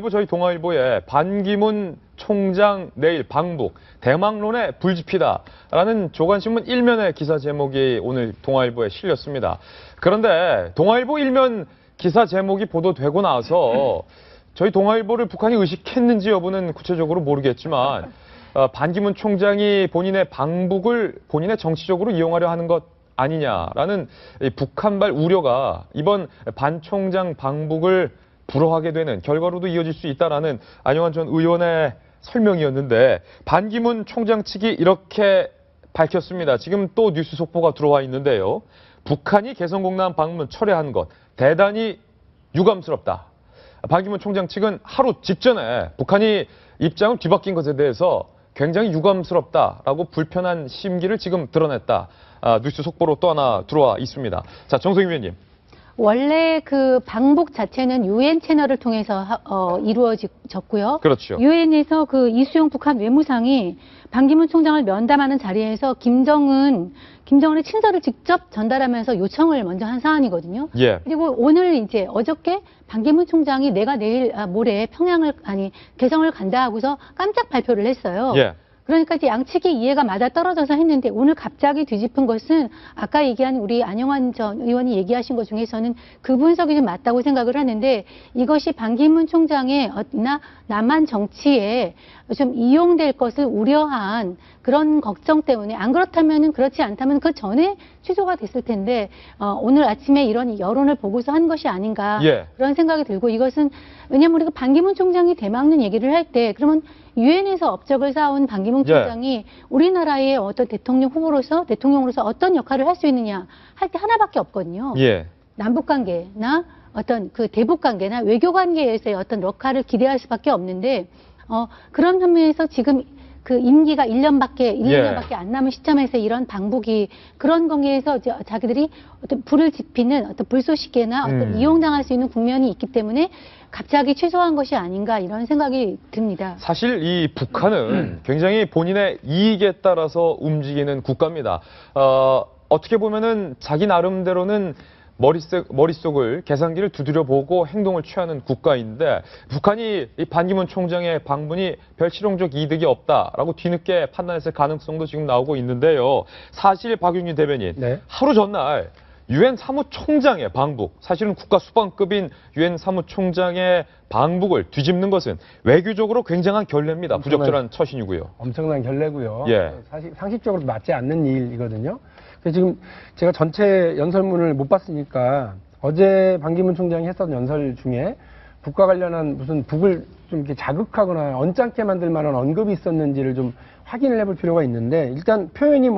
저희 동아일보에 반기문 총장 내일 방북, 대망론의 불지피다라는 조간신문 일면의 기사 제목이 오늘 동아일보에 실렸습니다. 그런데 동아일보 일면 기사 제목이 보도되고 나서 저희 동아일보를 북한이 의식했는지 여부는 구체적으로 모르겠지만 반기문 총장이 본인의 방북을 본인의 정치적으로 이용하려 하는 것 아니냐라는 북한발 우려가 이번 반 총장 방북을 불허하게 되는 결과로도 이어질 수 있다라는 안영환 전 의원의 설명이었는데, 반기문 총장 측이 이렇게 밝혔습니다. 지금 또 뉴스 속보가 들어와 있는데요. 북한이 개성공단 방문 철회한 것 대단히 유감스럽다. 반기문 총장 측은 하루 직전에 북한이 입장을 뒤바뀐 것에 대해서 굉장히 유감스럽다라고 불편한 심기를 지금 드러냈다. 뉴스 속보로 또 하나 들어와 있습니다. 자, 정성희 위원님. 원래 그 방북 자체는 유엔 채널을 통해서 이루어졌고요. 그렇죠. 유엔에서 그 이수용 북한 외무상이 반기문 총장을 면담하는 자리에서 김정은의 친서를 직접 전달하면서 요청을 먼저 한 사안이거든요. 그리고 오늘 어저께 반기문 총장이 내가 내일 모레 개성을 간다 하고서 깜짝 발표를 했어요. 그러니까 이제 양측이 이해가 맞아 떨어져서 했는데, 오늘 갑자기 뒤집은 것은 아까 얘기한 우리 안영환 전 의원이 얘기하신 것 중에서는 그 분석이 좀 맞다고 생각을 하는데, 이것이 반기문 총장의 남한 정치에 좀 이용될 것을 우려한 그런 걱정 때문에, 안 그렇다면은 그렇지 않다면 그 전에 취소가 됐을 텐데 오늘 아침에 이런 여론을 보고서 한 것이 아닌가 그런 생각이 들고, 이것은 왜냐하면 우리가 반기문 총장이 대막론 얘기를 할 때 그러면 유엔에서 업적을 쌓은 반기문 총장이 우리나라의 어떤 대통령으로서 어떤 역할을 할 수 있느냐 할 때 하나밖에 없거든요. 남북관계나 어떤 그 대북관계나 외교관계에서의 어떤 역할을 기대할 수밖에 없는데, 그런 측면에서 지금 그 임기가 1년밖에 안 남은 시점에서 이런 방북이 그런 관계에서 자기들이 어떤 불을 지피는 어떤 불쏘시개나 어떤 이용당할 수 있는 국면이 있기 때문에 갑자기 취소한 것이 아닌가 이런 생각이 듭니다. 사실 이 북한은 굉장히 본인의 이익에 따라서 움직이는 국가입니다. 어떻게 보면은 자기 나름대로는 머릿속을 계산기를 두드려보고 행동을 취하는 국가인데, 북한이 이 반기문 총장의 방문이 별 실용적 이득이 없다라고 뒤늦게 판단했을 가능성도 지금 나오고 있는데요. 사실 박윤희 대변인, 하루 전날 유엔 사무총장의 방북, 사실은 국가 수반급인 유엔 사무총장의 방북을 뒤집는 것은 외교적으로 굉장한 결례입니다. 부적절한 처신이고요. 엄청난 결례고요. 사실 상식적으로 맞지 않는 일이거든요. 지금 제가 전체 연설문을 못 봤으니까 어제 반기문 총장이 했던 연설 중에 북과 관련한 무슨 북을 좀 이렇게 자극하거나 언짢게 만들 만한 언급이 있었는지를 좀 확인을 해볼 필요가 있는데, 일단 표현이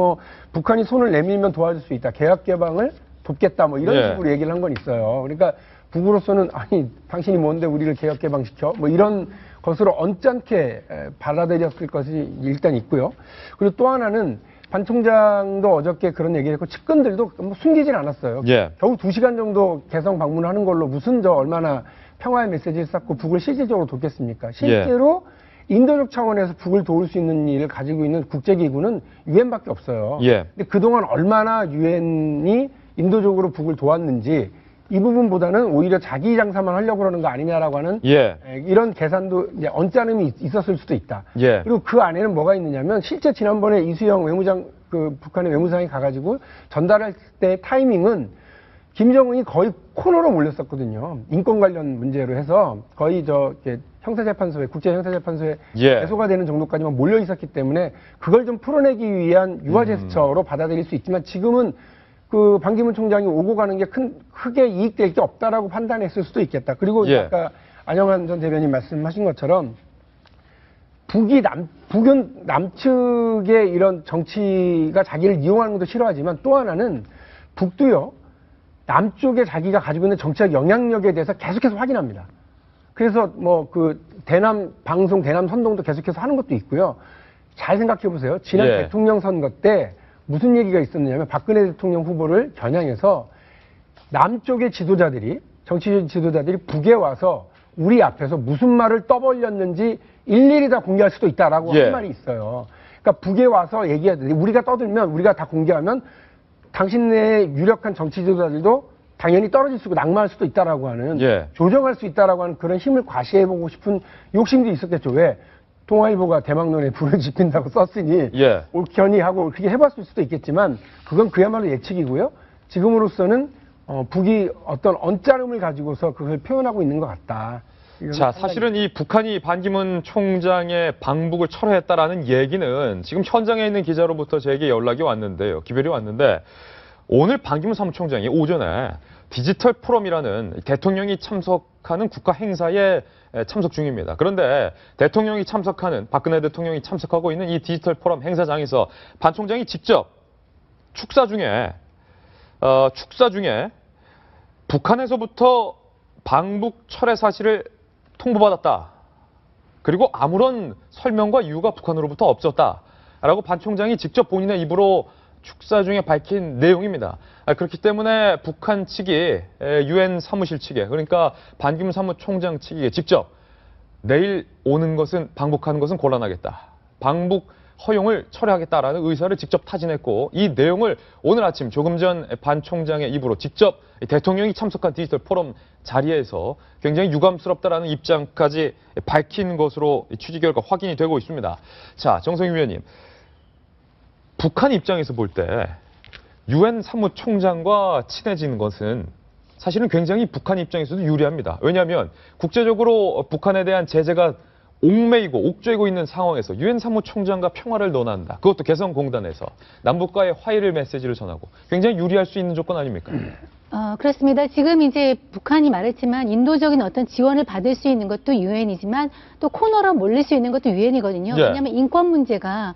북한이 손을 내밀면 도와줄 수 있다, 개혁 개방을 돕겠다, 이런 식으로 얘기를 한 건 있어요. 그러니까 북으로서는 아니 당신이 뭔데 우리를 개혁 개방시켜? 이런 것으로 언짢게 받아들였을 것이 일단 있고요. 그리고 또 하나는 반 총장도 어저께 그런 얘기를 했고, 측근들도 숨기질 않았어요. 겨우 2시간 정도 개성 방문하는 걸로 무슨 얼마나 평화의 메시지를 쌓고 북을 실질적으로 돕겠습니까? 실제로 인도적 차원에서 북을 도울 수 있는 일을 가지고 있는 국제기구는 유엔밖에 없어요. 근데 그동안 얼마나 유엔이 인도적으로 북을 도왔는지 이 부분보다는 오히려 자기 장사만 하려고 그러는 거 아니냐라고 하는 이런 계산도 이제 언짢음이 있었을 수도 있다. 그리고 그 안에는 뭐가 있느냐면 실제 지난번에 이수영 외무장 북한의 외무상이 가가지고 전달할 때 타이밍은 김정은이 거의 코너로 몰렸었거든요. 인권 관련 문제로 해서 거의 형사재판소에 국제형사재판소에 애소가 되는 정도까지만 몰려 있었기 때문에 그걸 좀 풀어내기 위한 유화 제스처로 받아들일 수 있지만 지금은 그 반기문 총장이 오고 가는 게 크게 이익될 게 없다라고 판단했을 수도 있겠다. 그리고 아까 안영환 전 대변인 말씀하신 것처럼 북은 남측의 이런 정치가 자기를 이용하는 것도 싫어하지만 또 하나는 북도요. 남쪽에 자기가 가지고 있는 정치적 영향력에 대해서 계속해서 확인합니다. 그래서 대남 방송, 대남 선동도 계속해서 하는 것도 있고요. 잘 생각해 보세요. 지난 대통령 선거 때 무슨 얘기가 있었느냐면 박근혜 대통령 후보를 겨냥해서 남쪽의 지도자들이, 정치적 지도자들이 북에 와서 우리 앞에서 무슨 말을 떠벌렸는지 일일이 다 공개할 수도 있다라고 한 말이 있어요. 그러니까 북에 와서 얘기하듯이 우리가 떠들면, 우리가 다 공개하면 당신네의 유력한 정치 지도자들도 당연히 떨어질 수 있고 낙마할 수도 있다라고 하는 조정할 수 있다라고 하는 그런 힘을 과시해보고 싶은 욕심도 있었겠죠. 왜? 동아일보가 대망론에 불을 지핀다고 썼으니 옳견이하고 그렇게 해봤을 수도 있겠지만 그건 그야말로 예측이고요. 지금으로서는 북이 어떤 언짢음을 가지고서 그걸 표현하고 있는 것 같다. 자, 사실은 이 북한이 반기문 총장의 방북을 철회했다라는 얘기는 지금 현장에 있는 기자로부터 제게 연락이 왔는데요. 기별이 왔는데 오늘 반기문 사무총장이 오전에 디지털 포럼이라는 대통령이 참석하는 국가 행사에 참석 중입니다. 그런데 대통령이 참석하는, 박근혜 대통령이 참석하고 있는 이 디지털 포럼 행사장에서 반 총장이 직접 축사 중에 북한에서부터 방북 철회 사실을 통보받았다. 그리고 아무런 설명과 이유가 북한으로부터 없었다라고 반 총장이 직접 본인의 입으로 축사 중에 밝힌 내용입니다. 그렇기 때문에 북한 측이 유엔 사무실 측에, 그러니까 반기문 사무총장 측에 직접 내일 오는 것은, 방북하는 것은 곤란하겠다. 방북 허용을 철회하겠다라는 의사를 직접 타진했고, 이 내용을 오늘 아침 조금 전 반 총장의 입으로 직접 대통령이 참석한 디지털 포럼 자리에서 굉장히 유감스럽다라는 입장까지 밝힌 것으로 취재 결과 확인이 되고 있습니다. 자, 정성희 위원님, 북한 입장에서 볼 때 유엔 사무총장과 친해지는 것은 사실은 굉장히 북한 입장에서도 유리합니다. 왜냐하면 국제적으로 북한에 대한 제재가 옥매이고 옥죄고 있는 상황에서 유엔 사무총장과 평화를 논한다. 그것도 개성공단에서 남북과의 화해를 메시지를 전하고 굉장히 유리할 수 있는 조건 아닙니까? 그렇습니다. 지금 이제 북한이 말했지만 인도적인 어떤 지원을 받을 수 있는 것도 유엔이지만 또 코너로 몰릴 수 있는 것도 유엔이거든요. 왜냐하면 인권 문제가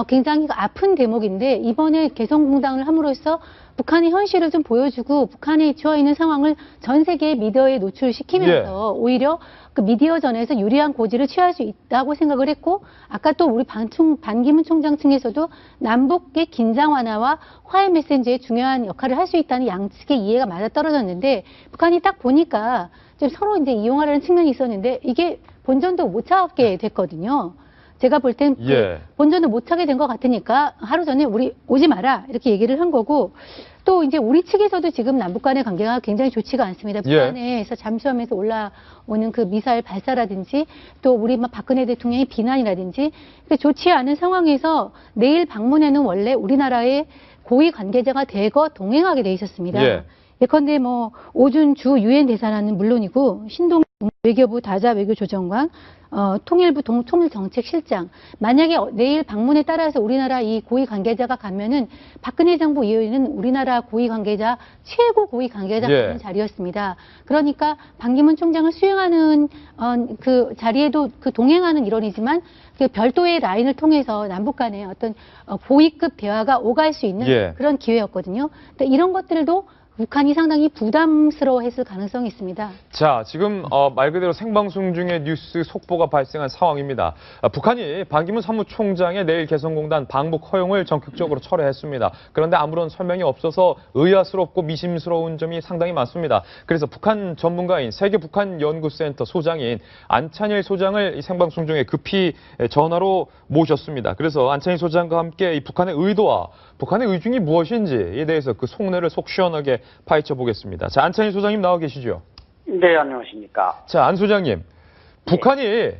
굉장히 아픈 대목인데 이번에 개성공단을 함으로써 북한의 현실을 좀 보여주고 북한에 처해 있는 상황을 전 세계의 미디어에 노출시키면서 오히려 그 미디어전에서 유리한 고지를 취할 수 있다고 생각을 했고, 아까 또 우리 반기문 총장 층에서도 남북의 긴장 완화와 화해 메시지에 중요한 역할을 할 수 있다는 양측의 이해가 맞아떨어졌는데 북한이 딱 보니까 좀 서로 이제 이용하려는 측면이 있었는데 이게 본전도 못 찾게 됐거든요. 제가 볼 땐 본전을 못 차게 된 것 같으니까 하루 전에 우리 오지 마라 이렇게 얘기를 한 거고, 또 이제 우리 측에서도 지금 남북 간의 관계가 굉장히 좋지가 않습니다. 북한에서 잠수함에서 올라오는 그 미사일 발사라든지 또 우리 박근혜 대통령의 비난이라든지 좋지 않은 상황에서 내일 방문에는 원래 우리나라의 고위 관계자가 대거 동행하게 돼 있었습니다. 예컨대 오준 주 유엔 대사관은 물론이고 신동 외교부 다자 외교조정관, 통일부 통일정책실장, 만약에 내일 방문에 따라서 우리나라 이 고위 관계자가 가면은 박근혜 정부 이후에는 우리나라 고위 관계자 최고 고위 관계자 가는 자리였습니다. 그러니까 반기문 총장을 수행하는 그 자리에도 그 동행하는 일원이지만 그 별도의 라인을 통해서 남북 간의 어떤 고위급 대화가 오갈 수 있는 그런 기회였거든요. 근데 이런 것들도 북한이 상당히 부담스러워했을 가능성이 있습니다. 자, 지금 말 그대로 생방송 중에 뉴스 속보가 발생한 상황입니다. 북한이 반기문 사무총장의 내일 개성공단 방북 허용을 전격적으로 철회했습니다. 그런데 아무런 설명이 없어서 의아스럽고 미심스러운 점이 상당히 많습니다. 그래서 북한 전문가인 세계북한연구센터 소장인 안찬일 소장을 이 생방송 중에 급히 전화로 모셨습니다. 그래서 안찬일 소장과 함께 이 북한의 의도와 북한의 의중이 무엇인지에 대해서 그 속내를 속 시원하게 파헤쳐 보겠습니다. 자, 안창일 소장님 나와 계시죠? 네, 안녕하십니까. 자, 안 소장님. 북한이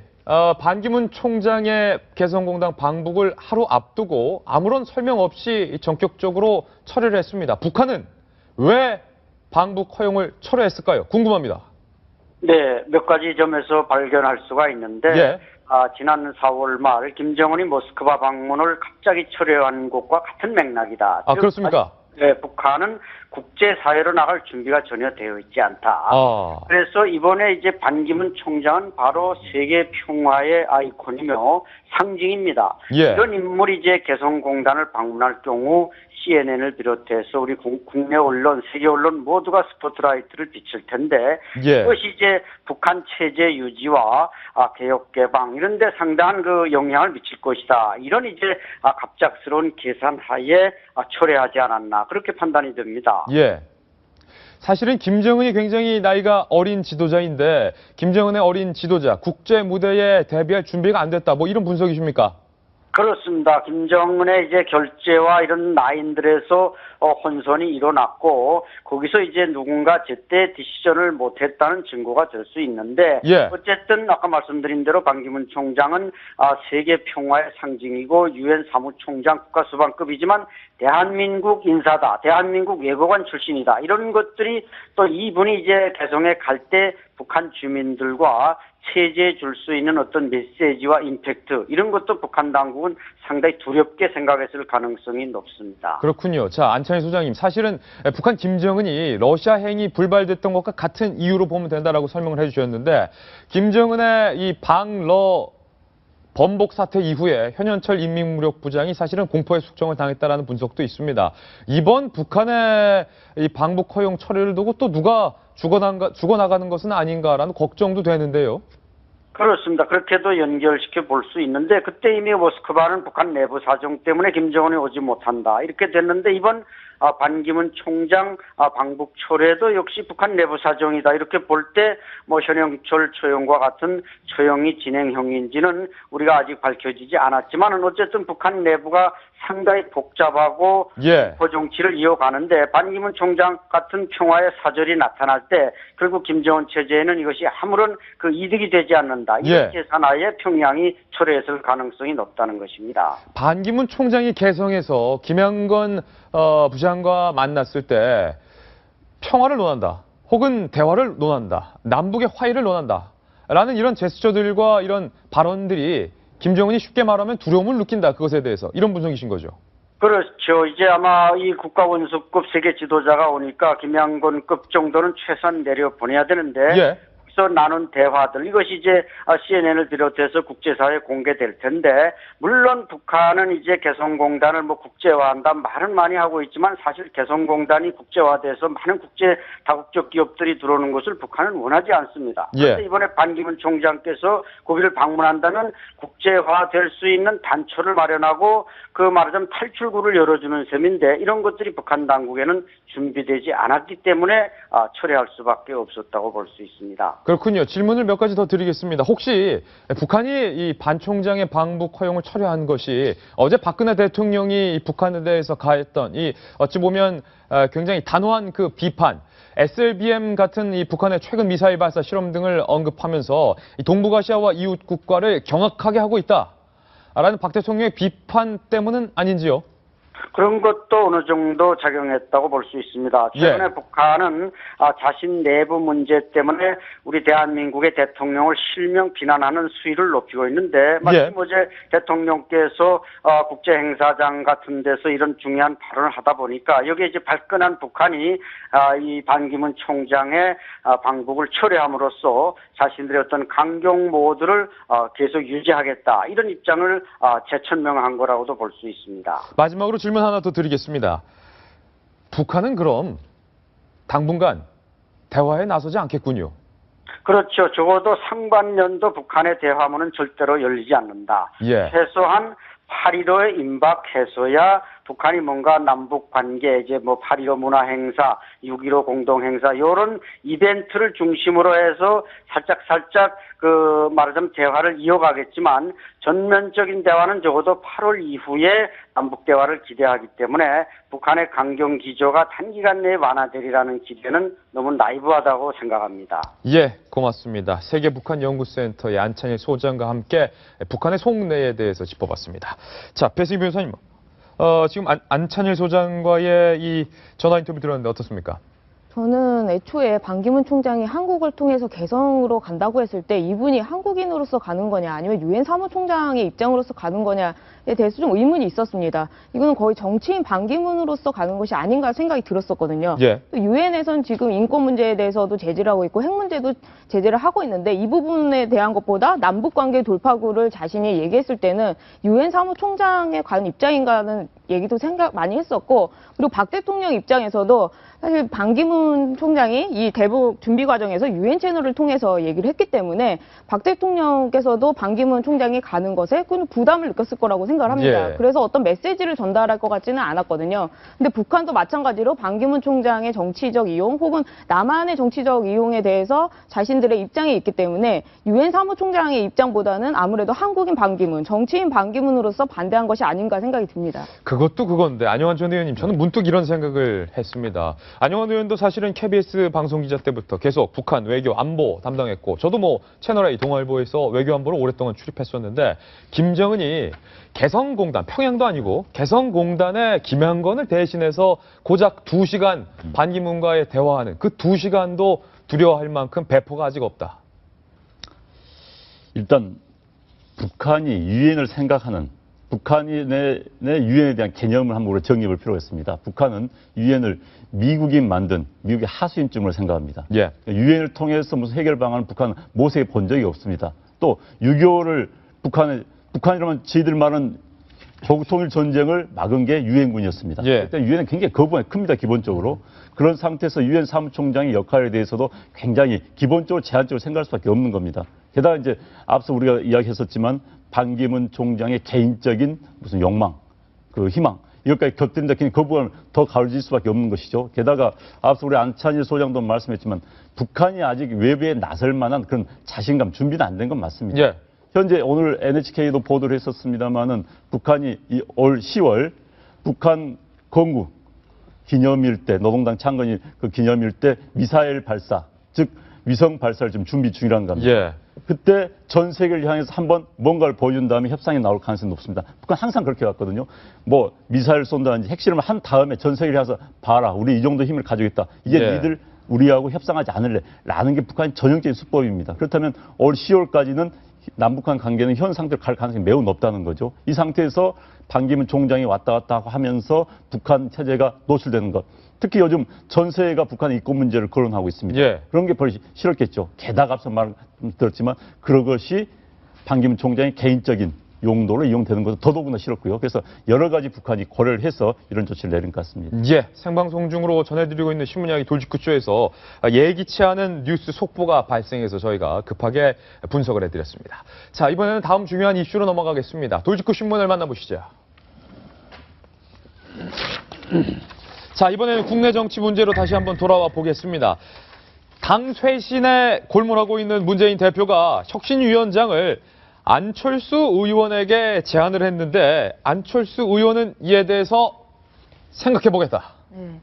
반기문 총장의 개성공단 방북을 하루 앞두고 아무런 설명 없이 전격적으로 철회를 했습니다. 북한은 왜 방북 허용을 철회했을까요? 궁금합니다. 네, 몇 가지 점에서 발견할 수가 있는데 예. 지난 4월 말 김정은이 모스크바 방문을 갑자기 철회한 것과 같은 맥락이다. 아, 그렇습니까? 네, 북한은 국제사회로 나갈 준비가 전혀 되어 있지 않다. 그래서 이번에 이제 반기문 총장은 바로 세계 평화의 아이콘이며 상징입니다. 예. 이런 인물이 이제 개성공단을 방문할 경우 CNN을 비롯해서 우리 국내 언론, 세계 언론 모두가 스포트라이트를 비칠 텐데 예. 그것이 이제 북한 체제 유지와 개혁 개방 이런 데 상당한 그 영향을 미칠 것이다. 이런 이제 갑작스러운 계산하에 철회하지 않았나 그렇게 판단이 됩니다. 예. 사실은 김정은이 굉장히 나이가 어린 지도자인데 김정은의 어린 지도자, 국제 무대에 대비할 준비가 안 됐다. 뭐 이런 분석이십니까? 그렇습니다. 김정은의 이제 결재와 이런 라인들에서 혼선이 일어났고 거기서 이제 누군가 제때 디시전을 못했다는 증거가 될 수 있는데 예. 어쨌든 아까 말씀드린 대로 반기문 총장은 세계 평화의 상징이고 유엔 사무총장 국가수반급이지만 대한민국 인사다, 대한민국 외교관 출신이다 이런 것들이 또 이분이 이제 개성에 갈 때 북한 주민들과 체제에 줄 수 있는 어떤 메시지와 임팩트 이런 것도 북한 당국은 상당히 두렵게 생각했을 가능성이 높습니다. 그렇군요. 자, 안창일 소장님, 사실은 북한 김정은이 러시아 행위 불발됐던 것과 같은 이유로 보면 된다라고 설명을 해주셨는데 김정은의 이 방러 번복 사태 이후에 현현철 인민무력부장이 사실은 공포의 숙청을 당했다라는 분석도 있습니다. 이번 북한의 이 방북 허용 철회를 두고 또 누가 죽어나가는 것은 아닌가라는 걱정도 되는데요. 그렇습니다. 그렇게도 연결시켜 볼 수 있는데 그때 이미 모스크바는 북한 내부 사정 때문에 김정은이 오지 못한다 이렇게 됐는데 이번 반기문 총장 방북 철회도 역시 북한 내부 사정이다 이렇게 볼 때 뭐 현영철 처형과 같은 처형이 진행형인지는 우리가 아직 밝혀지지 않았지만 어쨌든 북한 내부가 상당히 복잡하고 고정치를 이어가는데 반기문 총장 같은 평화의 사절이 나타날 때 결국 김정은 체제에는 이것이 아무런 그 이득이 되지 않는다. 이런 계산하에 평양이 철회했을 가능성이 높다는 것입니다. 반기문 총장이 개성에서 김영건 부장과 만났을 때 평화를 논한다. 혹은 대화를 논한다. 남북의 화해를 논한다. 라는 이런 제스처들과 이런 발언들이 김정은이 쉽게 말하면 두려움을 느낀다. 그것에 대해서. 이런 분석이신 거죠. 그렇죠. 이제 아마 이 국가원수급 세계 지도자가 오니까 김양곤급 정도는 최소한 내려보내야 되는데 그래서 나눈 대화들 이것이 이제 CNN을 비롯해서 국제사회에 공개될 텐데 물론 북한은 이제 개성공단을 뭐 국제화한다 말은 많이 하고 있지만 사실 개성공단이 국제화돼서 많은 국제 다국적 기업들이 들어오는 것을 북한은 원하지 않습니다. 그래서 이번에 반기문 총장께서 거기를 방문한다면 국제화될 수 있는 단초를 마련하고 그 말하자면 탈출구를 열어주는 셈인데 이런 것들이 북한 당국에는 준비되지 않았기 때문에 철회할 수밖에 없었다고 볼 수 있습니다. 그렇군요. 질문을 몇 가지 더 드리겠습니다. 혹시 북한이 이 반 총장의 방북 허용을 철회한 것이 어제 박근혜 대통령이 북한에 대해서 가했던 이 어찌 보면 굉장히 단호한 그 비판, SLBM 같은 이 북한의 최근 미사일 발사 실험 등을 언급하면서 이 동북아시아와 이웃 국가를 경악하게 하고 있다라는 박 대통령의 비판 때문은 아닌지요? 그런 것도 어느 정도 작용했다고 볼 수 있습니다. 최근에 북한은 자신 내부 문제 때문에 우리 대한민국의 대통령을 실명 비난하는 수위를 높이고 있는데 마침 어제 대통령께서 국제행사장 같은 데서 이런 중요한 발언을 하다 보니까 여기에 이제 발끈한 북한이 이 반기문 총장의 방북을 철회함으로써 자신들의 어떤 강경 모드를 계속 유지하겠다 이런 입장을 재천명한 거라고도 볼 수 있습니다. 마지막으로 질문 하나 더 드리겠습니다. 북한은 그럼 당분간 대화에 나서지 않겠군요. 그렇죠. 적어도 상반년도 북한의 대화문은 절대로 열리지 않는다. 최소한 8.15에 임박해서야 북한이 뭔가 남북 관계, 이제 뭐 8.15 문화 행사, 6.15 공동 행사, 이런 이벤트를 중심으로 해서 살짝 말하자면 대화를 이어가겠지만 전면적인 대화는 적어도 8월 이후에 남북 대화를 기대하기 때문에 북한의 강경 기조가 단기간 내에 완화되리라는 기대는 너무 나이브하다고 생각합니다. 예, 고맙습니다. 세계 북한 연구센터의 안찬일 소장과 함께 북한의 속내에 대해서 짚어봤습니다. 자, 배승희 변호사님, 지금 안찬일 소장과의 이 전화 인터뷰 들었는데 어떻습니까? 저는 애초에 반기문 총장이 한국을 통해서 개성으로 간다고 했을 때 이분이 한국인으로서 가는 거냐 아니면 유엔 사무총장의 입장으로서 가는 거냐에 대해서 좀 의문이 있었습니다. 이거는 거의 정치인 반기문으로서 가는 것이 아닌가 생각이 들었었거든요. 예. 또 유엔에선 지금 인권 문제에 대해서도 제재를 하고 있고 핵 문제도 제재를 하고 있는데 이 부분에 대한 것보다 남북 관계 돌파구를 자신이 얘기했을 때는 유엔 사무총장에 가는 입장인가는 얘기도 많이 했었고, 그리고 박 대통령 입장에서도 사실 반기문 총장이 이 대북 준비 과정에서 유엔 채널을 통해서 얘기를 했기 때문에 박 대통령께서도 반기문 총장이 가는 것에 큰 부담을 느꼈을 거라고 생각을 합니다. 예. 그래서 어떤 메시지를 전달할 것 같지는 않았거든요. 근데 북한도 마찬가지로 반기문 총장의 정치적 이용 혹은 남한의 정치적 이용에 대해서 자신들의 입장이 있기 때문에 유엔 사무총장의 입장보다는 아무래도 한국인 반기문, 정치인 반기문으로서 반대한 것이 아닌가 생각이 듭니다. 그것도 그건데 안영환 전 의원님, 저는 문득 이런 생각을 했습니다. 안영환 의원도 사실은 KBS 방송기자 때부터 계속 북한 외교 안보 담당했고, 저도 뭐 채널A 동아일보에서 외교 안보를 오랫동안 출입했었는데, 김정은이 개성공단, 평양도 아니고 개성공단에 김양건을 대신해서 고작 2시간 반기문과의 대화하는 그 2시간도 두려워할 만큼 배포가 아직 없다. 일단 북한이 유엔을 생각하는, 북한이 내 유엔에 대한 개념을 한번 우리가 정리해 볼 필요가 있습니다. 북한은 유엔을 미국이 만든 미국의 하수인증으로 생각합니다. 예. 유엔을 통해서 무슨 해결 방안을 북한은 모색해 본 적이 없습니다. 또 6.25를 북한이라면 저희들 말은 조국통일 전쟁을 막은 게 유엔군이었습니다. 예. 그때 유엔은 굉장히 거부감이 큽니다, 기본적으로. 그런 상태에서 유엔 사무총장의 역할에 대해서도 굉장히 기본적으로 제한적으로 생각할 수밖에 없는 겁니다. 게다가 이제 앞서 우리가 이야기했었지만 반기문 총장의 개인적인 무슨 욕망, 그 희망, 이것까지 곁들인다 그냥 거부감을 더 가로질 수밖에 없는 것이죠. 게다가 앞서 우리 안찬일 소장도 말씀했지만 북한이 아직 외부에 나설 만한 그런 자신감, 준비는 안 된 건 맞습니다. 예. 현재 오늘 NHK도 보도를 했었습니다만은 북한이 올 10월 북한 건국 기념일 때, 노동당 창건일 그 기념일 때 미사일 발사, 즉 위성 발사를 지금 준비 중이라는 겁니다. 예. 그때 전 세계를 향해서 한번 뭔가를 보여준 다음에 협상이 나올 가능성이 높습니다. 북한 항상 그렇게 갔거든요. 뭐 미사일 쏜다든지 핵실험을 한 다음에 전 세계를 향해서 봐라, 우리 이 정도 힘을 가지고 있다. 이제 예. 니들 우리하고 협상하지 않을래 라는 게 북한의 전형적인 수법입니다. 그렇다면 올 10월까지는 남북한 관계는 현 상태로 갈 가능성이 매우 높다는 거죠. 이 상태에서 반기문 총장이 왔다 갔다 하면서 북한 체제가 노출되는 것. 특히 요즘 전 세계가 북한의 이권 문제를 거론하고 있습니다. 예. 그런 게 별로 싫었겠죠. 게다가 앞서 말들었지만 그것이 반기문 총장의 개인적인 용도로 이용되는 것도 더더구나 싫었고요. 그래서 여러 가지 북한이 고려를 해서 이런 조치를 내린 것 같습니다. 예, 생방송 중으로 전해드리고 있는 신문 이야기 돌직구쇼에서 예기치 않은 뉴스 속보가 발생해서 저희가 급하게 분석을 해드렸습니다. 자, 이번에는 다음 중요한 이슈로 넘어가겠습니다. 돌직구 신문을 만나보시죠. 자, 이번에는 국내 정치 문제로 다시 한번 돌아와 보겠습니다. 당 쇄신에 골몰하고 있는 문재인 대표가 혁신위원장을 안철수 의원에게 제안을 했는데 안철수 의원은 이에 대해서 생각해보겠다. 네.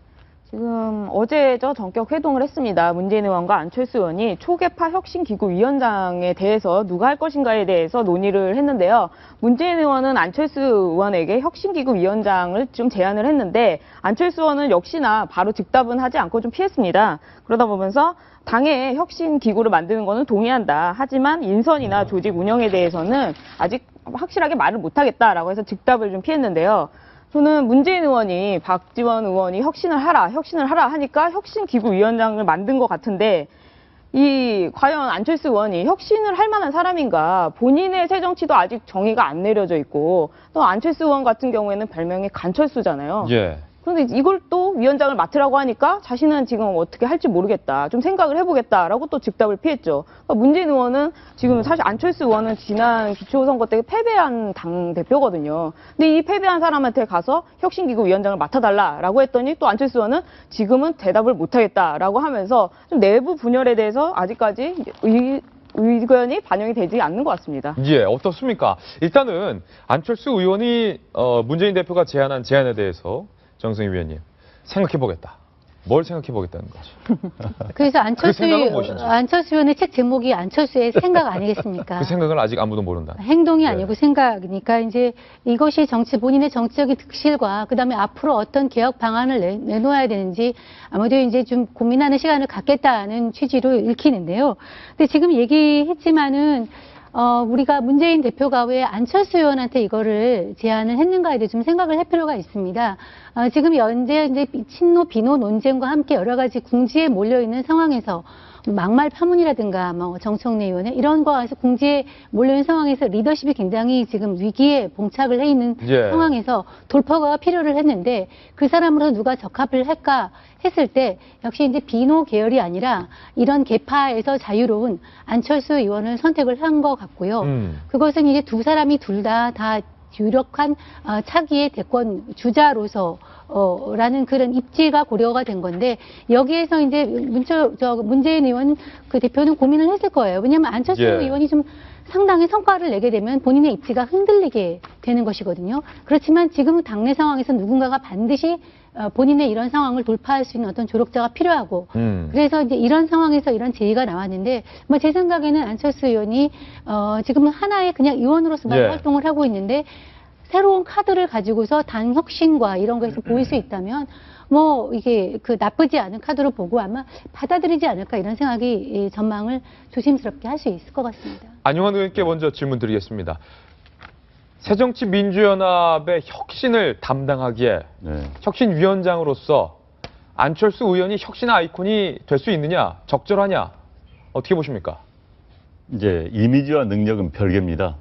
지금 어제죠, 전격 회동을 했습니다. 문재인 의원과 안철수 의원이 초계파 혁신기구위원장에 대해서 누가 할 것인가에 대해서 논의를 했는데요. 문재인 의원은 안철수 의원에게 혁신기구위원장을 좀 제안을 했는데 안철수 의원은 역시나 바로 즉답은 하지 않고 좀 피했습니다. 그러다 보면서 당의 혁신기구를 만드는 것은 동의한다. 하지만 인선이나 조직 운영에 대해서는 아직 확실하게 말을 못하겠다라고 해서 즉답을 좀 피했는데요. 저는 문재인 의원이 박지원 의원이 혁신을 하라 하니까 혁신기구위원장을 만든 것 같은데 과연 안철수 의원이 혁신을 할 만한 사람인가? 본인의 새정치도 아직 정의가 안 내려져 있고 또 안철수 의원 같은 경우에는 별명이 간철수잖아요. 예. 그런데 이걸 또 위원장을 맡으라고 하니까 자신은 지금 어떻게 할지 모르겠다. 좀 생각을 해보겠다라고 또 즉답을 피했죠. 그러니까 문재인 의원은 지금 사실 안철수 의원은 지난 기초선거 때 패배한 당 대표거든요. 근데 이 패배한 사람한테 가서 혁신기구 위원장을 맡아달라라고 했더니 또 안철수 의원은 지금은 대답을 못하겠다라고 하면서 좀 내부 분열에 대해서 아직까지 의견이 반영이 되지 않는 것 같습니다. 예, 어떻습니까? 일단은 안철수 의원이 문재인 대표가 제안한 제안에 대해서 정승희 위원님 생각해보겠다. 뭘 생각해보겠다는 거지? 그래서 그 생각은 무엇인지? 안철수 의원의 책 제목이 안철수의 생각 아니겠습니까? 그 생각을 아직 아무도 모른다. 행동이 아니고 생각이니까 이제 이것이 본인의 정치적인 득실과 그다음에 앞으로 어떤 개혁 방안을 내놓아야 되는지 아무래도 이제 좀 고민하는 시간을 갖겠다는 취지로 읽히는데요. 근데 지금 얘기했지만은 우리가 문재인 대표가 왜 안철수 의원한테 이거를 제안을 했는가에 대해 좀 생각을 할 필요가 있습니다. 지금 현재 이제 친노 비노 논쟁과 함께 여러 가지 궁지에 몰려 있는 상황에서 막말 파문이라든가 정청래 의원의 이런 거에서 궁지에 몰려 있는 상황에서 리더십이 굉장히 지금 위기에 봉착을 해 있는 상황에서 돌파가 필요를 했는데 그 사람으로 누가 적합을 할까 했을 때 역시 이제 비노 계열이 아니라 이런 계파에서 자유로운 안철수 의원을 선택을 한 것 같고요. 그것은 이제 두 사람이 둘 다 유력한 차기의 대권 주자로서 라는 그런 입지가 고려가 된 건데 여기에서 이제 문재인 의원 그 대표는 고민을 했을 거예요. 왜냐하면 안철수 의원이 좀 상당히 성과를 내게 되면 본인의 입지가 흔들리게 되는 것이거든요. 그렇지만 지금 당내 상황에서 누군가가 반드시 본인의 이런 상황을 돌파할 수 있는 어떤 조력자가 필요하고 그래서 이제 이런 상황에서 이런 제의가 나왔는데 제 생각에는 안철수 의원이 지금 하나의 그냥 의원으로서만 활동을 하고 있는데 새로운 카드를 가지고서 당 혁신과 이런 거에서 보일 수 있다면 이게 나쁘지 않은 카드로 보고 아마 받아들이지 않을까 이런 생각이 전망을 조심스럽게 할 수 있을 것 같습니다. 안용환 의원께 먼저 질문 드리겠습니다. 새정치민주연합의 혁신을 담당하기에 혁신위원장으로서 안철수 의원이 혁신 아이콘이 될 수 있느냐, 적절하냐, 어떻게 보십니까? 이제 이미지와 능력은 별개입니다.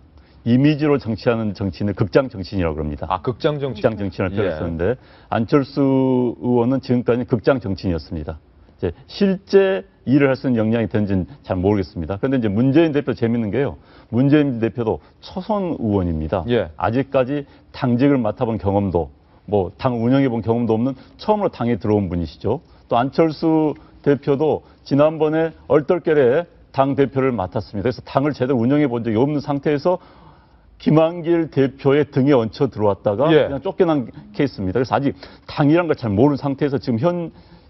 이미지로 정치하는 정치인을 극장 정치인이라고 합니다. 극장 정치인. 극장 정치인을 표현했었는데 안철수 의원은 지금까지 극장 정치인이었습니다. 이제 실제 일을 할 수 있는 역량이 되는지는 잘 모르겠습니다. 그런데 이제 문재인 대표 재밌는 게요. 문재인 대표도 초선 의원입니다. 아직까지 당직을 맡아본 경험도 당 운영해본 경험도 없는 처음으로 당에 들어온 분이시죠. 또 안철수 대표도 지난번에 얼떨결에 당 대표를 맡았습니다. 그래서 당을 제대로 운영해 본 적이 없는 상태에서 김한길 대표의 등에 얹혀 들어왔다가 그냥 쫓겨난 케이스입니다. 그래서 아직 당이란 걸 잘 모르는 상태에서 지금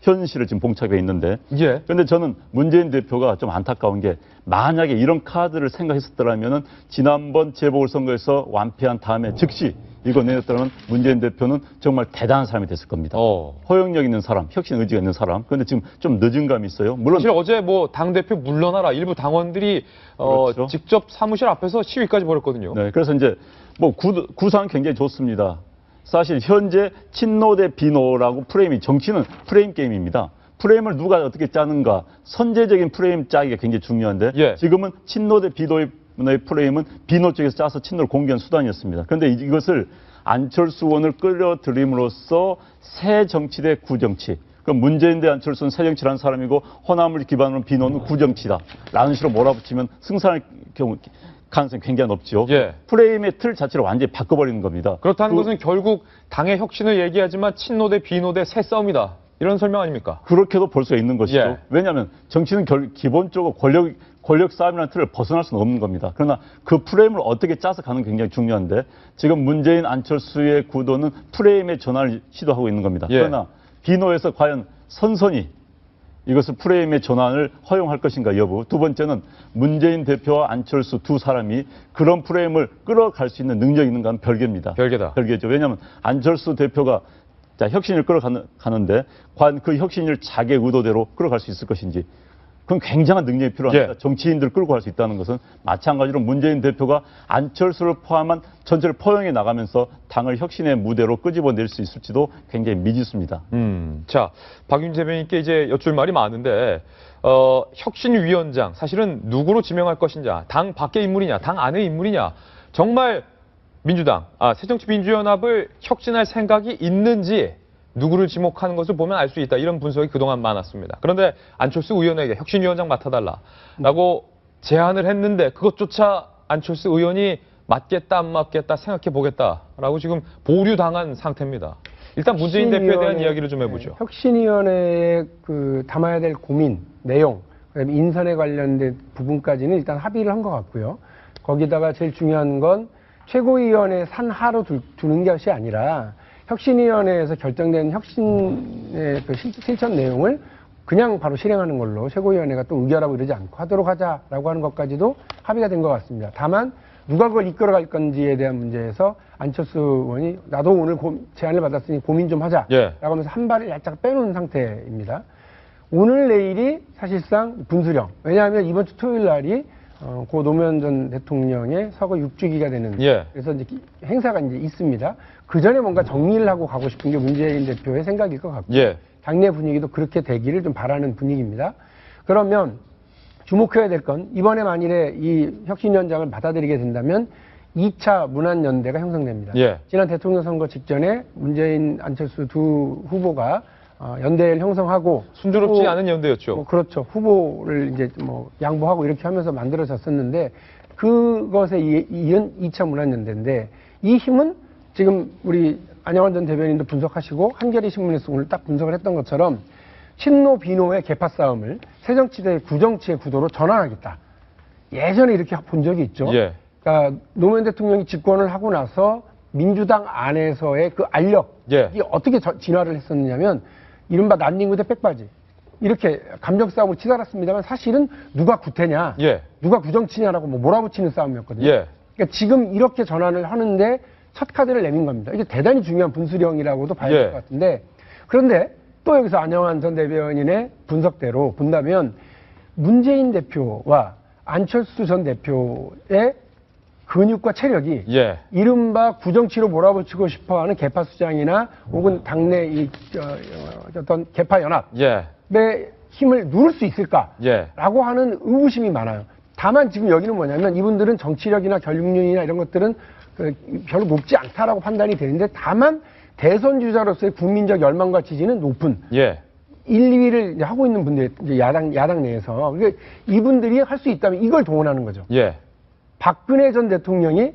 현실을 지금 봉착해 있는데 그런데 저는 문재인 대표가 좀 안타까운 게 만약에 이런 카드를 생각했었더라면은 지난번 재보궐선거에서 완패한 다음에 즉시 이거 내렸다면 문재인 대표는 정말 대단한 사람이 됐을 겁니다. 허용력 있는 사람, 혁신 의지가 있는 사람. 그런데 지금 좀 늦은 감이 있어요. 물론 사실 어제 당대표 물러나라 일부 당원들이 직접 사무실 앞에서 시위까지 벌였거든요. 네, 그래서 이제 구상은 굉장히 좋습니다. 사실 현재 친노 대 비노라고 정치는 프레임 게임입니다. 프레임을 누가 어떻게 짜는가, 선제적인 프레임 짜기가 굉장히 중요한데 지금은 친노 대 비노의 프레임은 비노 쪽에서 짜서 친노를 공개한 수단이었습니다. 그런데 이것을 안철수 의원을 끌어들임으로써 새 정치 대 구정치. 그럼 문재인 대 안철수는 새 정치라는 사람이고 호남을 기반으로 비노는 구정치다. 라는 식으로 몰아붙이면 승산할 경우 가능성이 굉장히 높죠. 프레임의 틀 자체를 완전히 바꿔버리는 겁니다. 그렇다는 것은 결국 당의 혁신을 얘기하지만 친노 대 비노 대 새 싸움이다. 이런 설명 아닙니까? 그렇게도 볼 수가 있는 것이죠. 왜냐하면 정치는 기본적으로 권력 싸움이라는 틀을 벗어날 수는 없는 겁니다. 그러나 그 프레임을 어떻게 짜서 가는 게 굉장히 중요한데 지금 문재인 안철수의 구도는 프레임의 전환을 시도하고 있는 겁니다. 그러나 비노에서 과연 선선히 이것을 프레임의 전환을 허용할 것인가 여부. 두 번째는 문재인 대표와 안철수 두 사람이 그런 프레임을 끌어갈 수 있는 능력이 있는가는 별개입니다. 별개죠. 왜냐하면 안철수 대표가 혁신을 끌어가는데 과연 그 혁신을 자기 의도대로 끌어갈 수 있을 것인지 그건 굉장한 능력이 필요합니다. 정치인들을 끌고 갈 수 있다는 것은 마찬가지로 문재인 대표가 안철수를 포함한 전체를 포용해 나가면서 당을 혁신의 무대로 끄집어낼 수 있을지도 굉장히 미지수입니다. 자, 박윤 대변인께 이제 여쭐 말이 많은데 혁신위원장 사실은 누구로 지명할 것이냐, 당 밖의 인물이냐, 당 안의 인물이냐, 정말 민주당, 새정치민주연합을 혁신할 생각이 있는지 누구를 지목하는 것을 보면 알 수 있다. 이런 분석이 그동안 많았습니다. 그런데 안철수 의원에게 혁신위원장 맡아달라라고 제안을 했는데 그것조차 안철수 의원이 맞겠다 안 맞겠다 생각해 보겠다라고 지금 보류당한 상태입니다. 일단 문재인 대표에 대한 이야기를 좀 해보죠. 혁신위원회에 담아야 될 고민, 내용, 그다음에 인선에 관련된 부분까지는 일단 합의를 한 것 같고요. 거기다가 제일 중요한 건 최고위원회 산하로 두는 것이 아니라 혁신위원회에서 결정된 혁신의 실천 내용을 그냥 바로 실행하는 걸로 최고위원회가 또 의결하고 이러지 않고 하도록 하자라고 하는 것까지도 합의가 된 것 같습니다. 다만 누가 그걸 이끌어갈 건지에 대한 문제에서 안철수 의원이 나도 오늘 제안을 받았으니 고민 좀 하자라고 하면서 한 발을 살짝 빼놓은 상태입니다. 오늘 내일이 사실상 분수령. 왜냐하면 이번 주 토요일 날이 고 노무현 전 대통령의 서거 6주기가 되는 그래서 이제 행사가 이제 있습니다. 그 전에 뭔가 정리를 하고 가고 싶은 게 문재인 대표의 생각일 것 같고요. 당내 분위기도 그렇게 되기를 좀 바라는 분위기입니다. 그러면 주목해야 될 건 이번에 만일에 이 혁신위원장을 받아들이게 된다면 2차 문안연대가 형성됩니다. 지난 대통령 선거 직전에 문재인, 안철수 두 후보가 연대를 형성하고 순조롭지 않은 연대였죠. 그렇죠. 후보를 이제 양보하고 이렇게 하면서 만들어졌었는데 그것에 이은 2차 문안연대인데 이 힘은 지금 우리 안영환 전 대변인도 분석하시고 한겨레 신문에서 오늘 딱 분석을 했던 것처럼 친노 비노의 계파 싸움을 새정치대 구정치의 구도로 전환하겠다. 예전에 이렇게 본 적이 있죠. 그러니까 노무현 대통령이 집권을 하고 나서 민주당 안에서의 그 알력이 어떻게 진화를 했었느냐면 이른바 난닝구 대 백바지 이렇게 감정 싸움을 치달았습니다만 사실은 누가 구태냐, 누가 구정치냐라고 몰아붙이는 싸움이었거든요. 그러니까 지금 이렇게 전환을 하는데 첫 카드를 내민 겁니다. 이게 대단히 중요한 분수령이라고도 봐야 될 것 같은데 그런데 또 여기서 안영환 전 대변인의 분석대로 본다면 문재인 대표와 안철수 전 대표의 근육과 체력이 이른바 구정치로 몰아붙이고 싶어하는 개파 수장이나 혹은 당내 이 어떤 개파 연합의 힘을 누를 수 있을까라고 하는 의구심이 많아요. 다만 지금 여기는 뭐냐면 이분들은 정치력이나 결육력이나 이런 것들은 별로 높지 않다라고 판단이 되는데 다만 대선 주자로서의 국민적 열망과 지지는 높은 1, 2위를 하고 있는 분들 이제 야당 내에서 그러니까 이분들이 할 수 있다면 이걸 동원하는 거죠. 박근혜 전 대통령이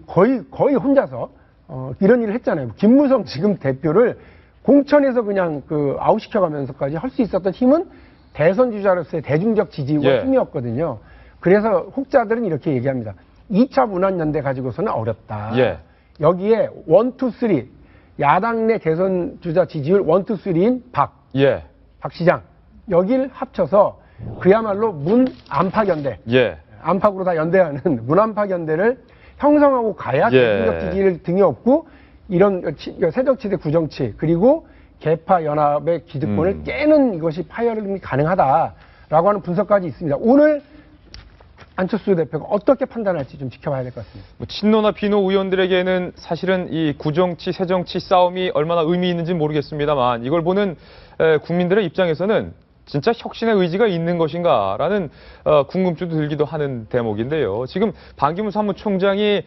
거의 혼자서 이런 일을 했잖아요. 김무성 지금 대표를 공천에서 그냥 아웃시켜가면서까지 할 수 있었던 힘은 대선 주자로서의 대중적 지지와 힘이었거든요. 그래서 혹자들은 이렇게 얘기합니다. 2차 문안연대 가지고서는 어렵다. 여기에 1, 2, 3 야당 내 대선 주자 지지율 1, 2, 3인 박 시장 여기를 합쳐서 그야말로 문안팎연대 안팎으로 다 연대하는 문안팍연대를 형성하고 가야 대중적 지지를 등에 업고 이런 새정치대 구정치 그리고 개파 연합의 기득권을 깨는 이것이 파열음이 가능하다라고 하는 분석까지 있습니다. 오늘 안철수 대표가 어떻게 판단할지 좀 지켜봐야 될 것 같습니다. 친노나 비노 의원들에게는 사실은 이 구정치, 새정치 싸움이 얼마나 의미 있는지 모르겠습니다만 이걸 보는 국민들의 입장에서는 진짜 혁신의 의지가 있는 것인가라는 궁금증도 들기도 하는 대목인데요. 지금 반기문 사무총장이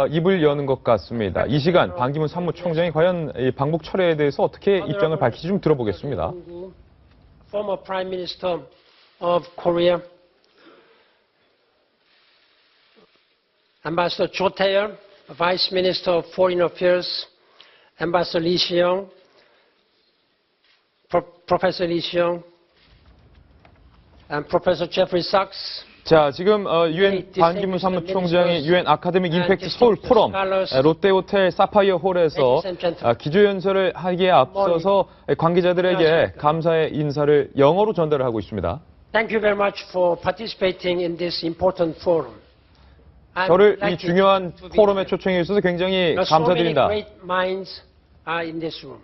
입을 여는 것 같습니다. 이 시간 반기문 사무총장이 과연 이 방북 철회에 대해서 어떻게 입장을 밝힐지 좀 들어보겠습니다. Former Prime Minister of Korea, Ambassador Cho Tae-yeol, Vice Minister of Foreign Affairs, Ambassador Lee Si-young, Professor Lee Si-young, and Professor Jeffrey Sachs. 자, 지금 유엔 반기문 사무총장이 유엔 아카데믹 임팩트 서울 포럼 롯데호텔 사파이어 홀에서 기조연설을 하기에 앞서서 관계자들에게 감사의 인사를 영어로 전달을 하고 있습니다. Thank you very much for participating in this important forum. 저를 이 중요한 포럼에 초청해 주셔서 굉장히 감사드립니다. So many great minds are in this room.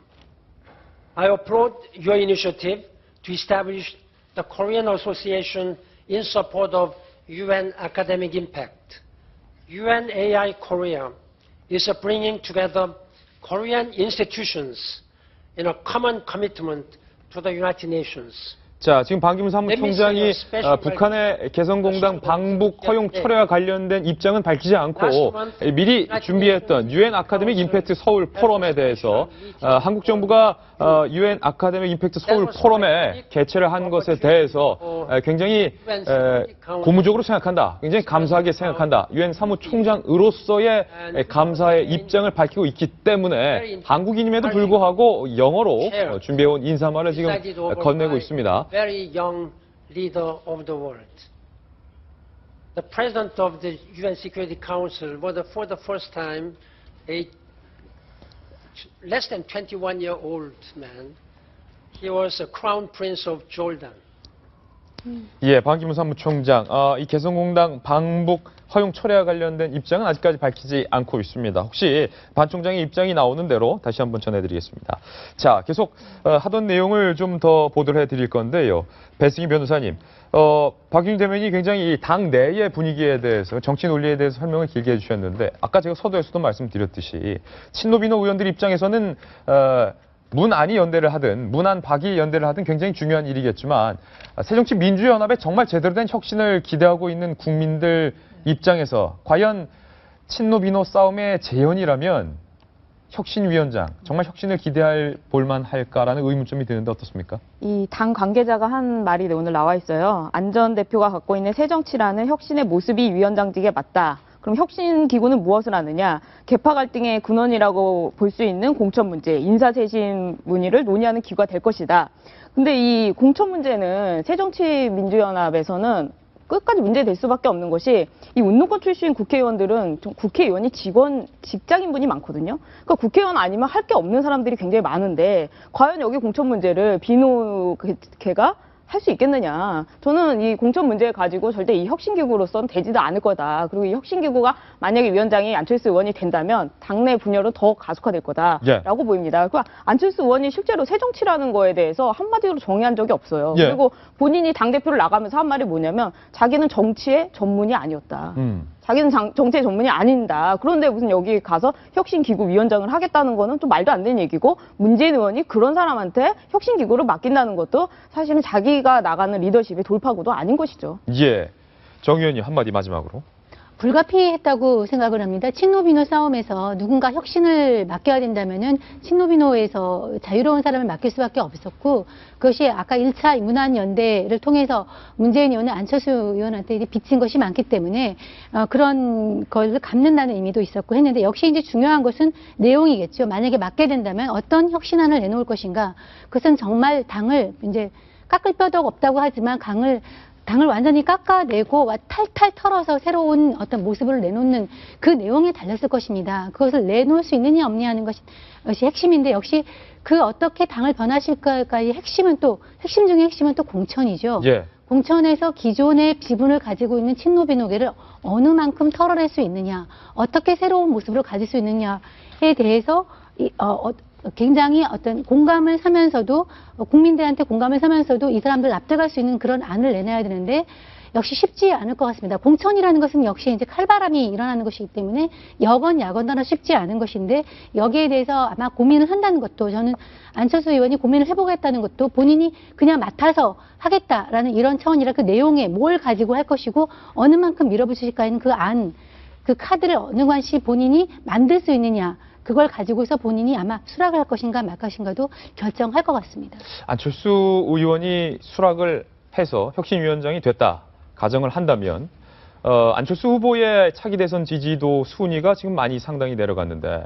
I applaud your initiative to establish the Korean Association in support of UN academic impact. UN AI Korea is bringing together Korean institutions in a common commitment to the United Nations. 자, 지금 반기문 사무총장이 북한의 개성공단 방북 허용 철회와 관련된 입장은 밝히지 않고 미리 준비했던 유엔 아카데믹 임팩트 서울 포럼에 대해서 한국 정부가 유엔 아카데믹 임팩트 서울 포럼에 개최를 한 것에 대해서 굉장히 고무적으로 생각한다. 굉장히 감사하게 생각한다. 유엔 사무총장으로서의 감사의 입장을 밝히고 있기 때문에 한국인임에도 불구하고 영어로 준비해온 인사말을 지금 건네고 있습니다. Very young leader of the world. The president of the UN Security Council was for the first time a less than 21-year-old man. He was a crown prince of Jordan. 예, 반기문 사무총장, 이 개성공단 방북 허용 철회와 관련된 입장은 아직까지 밝히지 않고 있습니다. 혹시 반 총장의 입장이 나오는 대로 다시 한번 전해드리겠습니다. 자, 계속 하던 내용을 좀 더 보도를 해드릴 건데요. 배승희 변호사님, 박윤희 대변인이 굉장히 이 당 내의 분위기에 대해서, 정치 논리에 대해서 설명을 길게 해주셨는데, 아까 제가 서두에서도 말씀드렸듯이 친노비노 의원들 입장에서는 문안이 연대를 하든 문안 박이 연대를 하든 굉장히 중요한 일이겠지만 새정치민주연합에 정말 제대로 된 혁신을 기대하고 있는 국민들 입장에서 과연 친노비노 싸움의 재현이라면 혁신위원장, 정말 혁신을 기대할 볼만할까라는 의문점이 드는데 어떻습니까? 이 당 관계자가 한 말이 오늘 나와 있어요. 안 전 대표가 갖고 있는 새정치라는 혁신의 모습이 위원장직에 맞다. 그럼 혁신기구는 무엇을 하느냐? 계파 갈등의 근원이라고 볼 수 있는 공천 문제, 인사쇄신 문의를 논의하는 기구가 될 것이다. 근데 이 공천 문제는 새정치민주연합에서는 끝까지 문제될 수밖에 없는 것이 이 운동권 출신 국회의원들은 국회의원이 직장인분이 많거든요. 그러니까 국회의원 아니면 할 게 없는 사람들이 굉장히 많은데 과연 여기 공천 문제를 비노계가 할 수 있겠느냐. 저는 이 공천 문제 가지고 절대 이 혁신기구로서는 되지도 않을 거다. 그리고 이 혁신기구가 만약에 위원장이 안철수 의원이 된다면 당내 분열은 더 가속화될 거다라고 보입니다. 그러니까 안철수 의원이 실제로 새정치라는 거에 대해서 한마디로 정의한 적이 없어요. 그리고 본인이 당대표를 나가면서 한 말이 뭐냐면 자기는 정치의 전문이 아니었다. 자기는 정치의 전문이 아닌다. 그런데 무슨 여기 가서 혁신기구 위원장을 하겠다는 거는 좀 말도 안 되는 얘기고 문재인 의원이 그런 사람한테 혁신기구를 맡긴다는 것도 사실은 자기가 나가는 리더십의 돌파구도 아닌 것이죠. 예. 정 의원님 한마디 마지막으로. 불가피했다고 생각을 합니다. 친노비노 싸움에서 누군가 혁신을 맡겨야 된다면은 친노비노에서 자유로운 사람을 맡길 수밖에 없었고 그것이 아까 1차 문안 연대를 통해서 문재인 의원은 안철수 의원한테 이제 빚진 것이 많기 때문에 그런 걸 갚는다는 의미도 있었고 했는데 역시 이제 중요한 것은 내용이겠죠. 만약에 맡게 된다면 어떤 혁신안을 내놓을 것인가. 그것은 정말 당을 이제 깎을 뼈도 없다고 하지만 당을 완전히 깎아내고 탈탈 털어서 새로운 어떤 모습을 내놓는 그 내용에 달렸을 것입니다. 그것을 내놓을 수 있느냐 없느냐 하는 것이 핵심인데 역시 그 어떻게 당을 변화시킬까의 핵심 중에 핵심은 또 공천이죠. 공천에서 기존의 지분을 가지고 있는 친노비노계를 어느 만큼 털어낼 수 있느냐, 어떻게 새로운 모습으로 가질 수 있느냐에 대해서 굉장히 어떤 공감을 사면서도 국민들한테 공감을 사면서도 이 사람들 납득할 수 있는 그런 안을 내놔야 되는데 역시 쉽지 않을 것 같습니다. 공천이라는 것은 역시 이제 칼바람이 일어나는 것이기 때문에 야건다나 쉽지 않은 것인데 여기에 대해서 아마 고민을 한다는 것도 저는 안철수 의원이 고민을 해보겠다는 것도 본인이 그냥 맡아서 하겠다라는 이런 차원이라 그 내용에 뭘 가지고 할 것이고 어느 만큼 밀어붙이실까는 그 카드를 어느 관시 본인이 만들 수 있느냐. 그걸 가지고서 본인이 아마 수락을 할 것인가 말 것인가도 결정할 것 같습니다. 안철수 의원이 수락을 해서 혁신위원장이 됐다 가정을 한다면 안철수 후보의 차기 대선 지지도 순위가 지금 많이 상당히 내려갔는데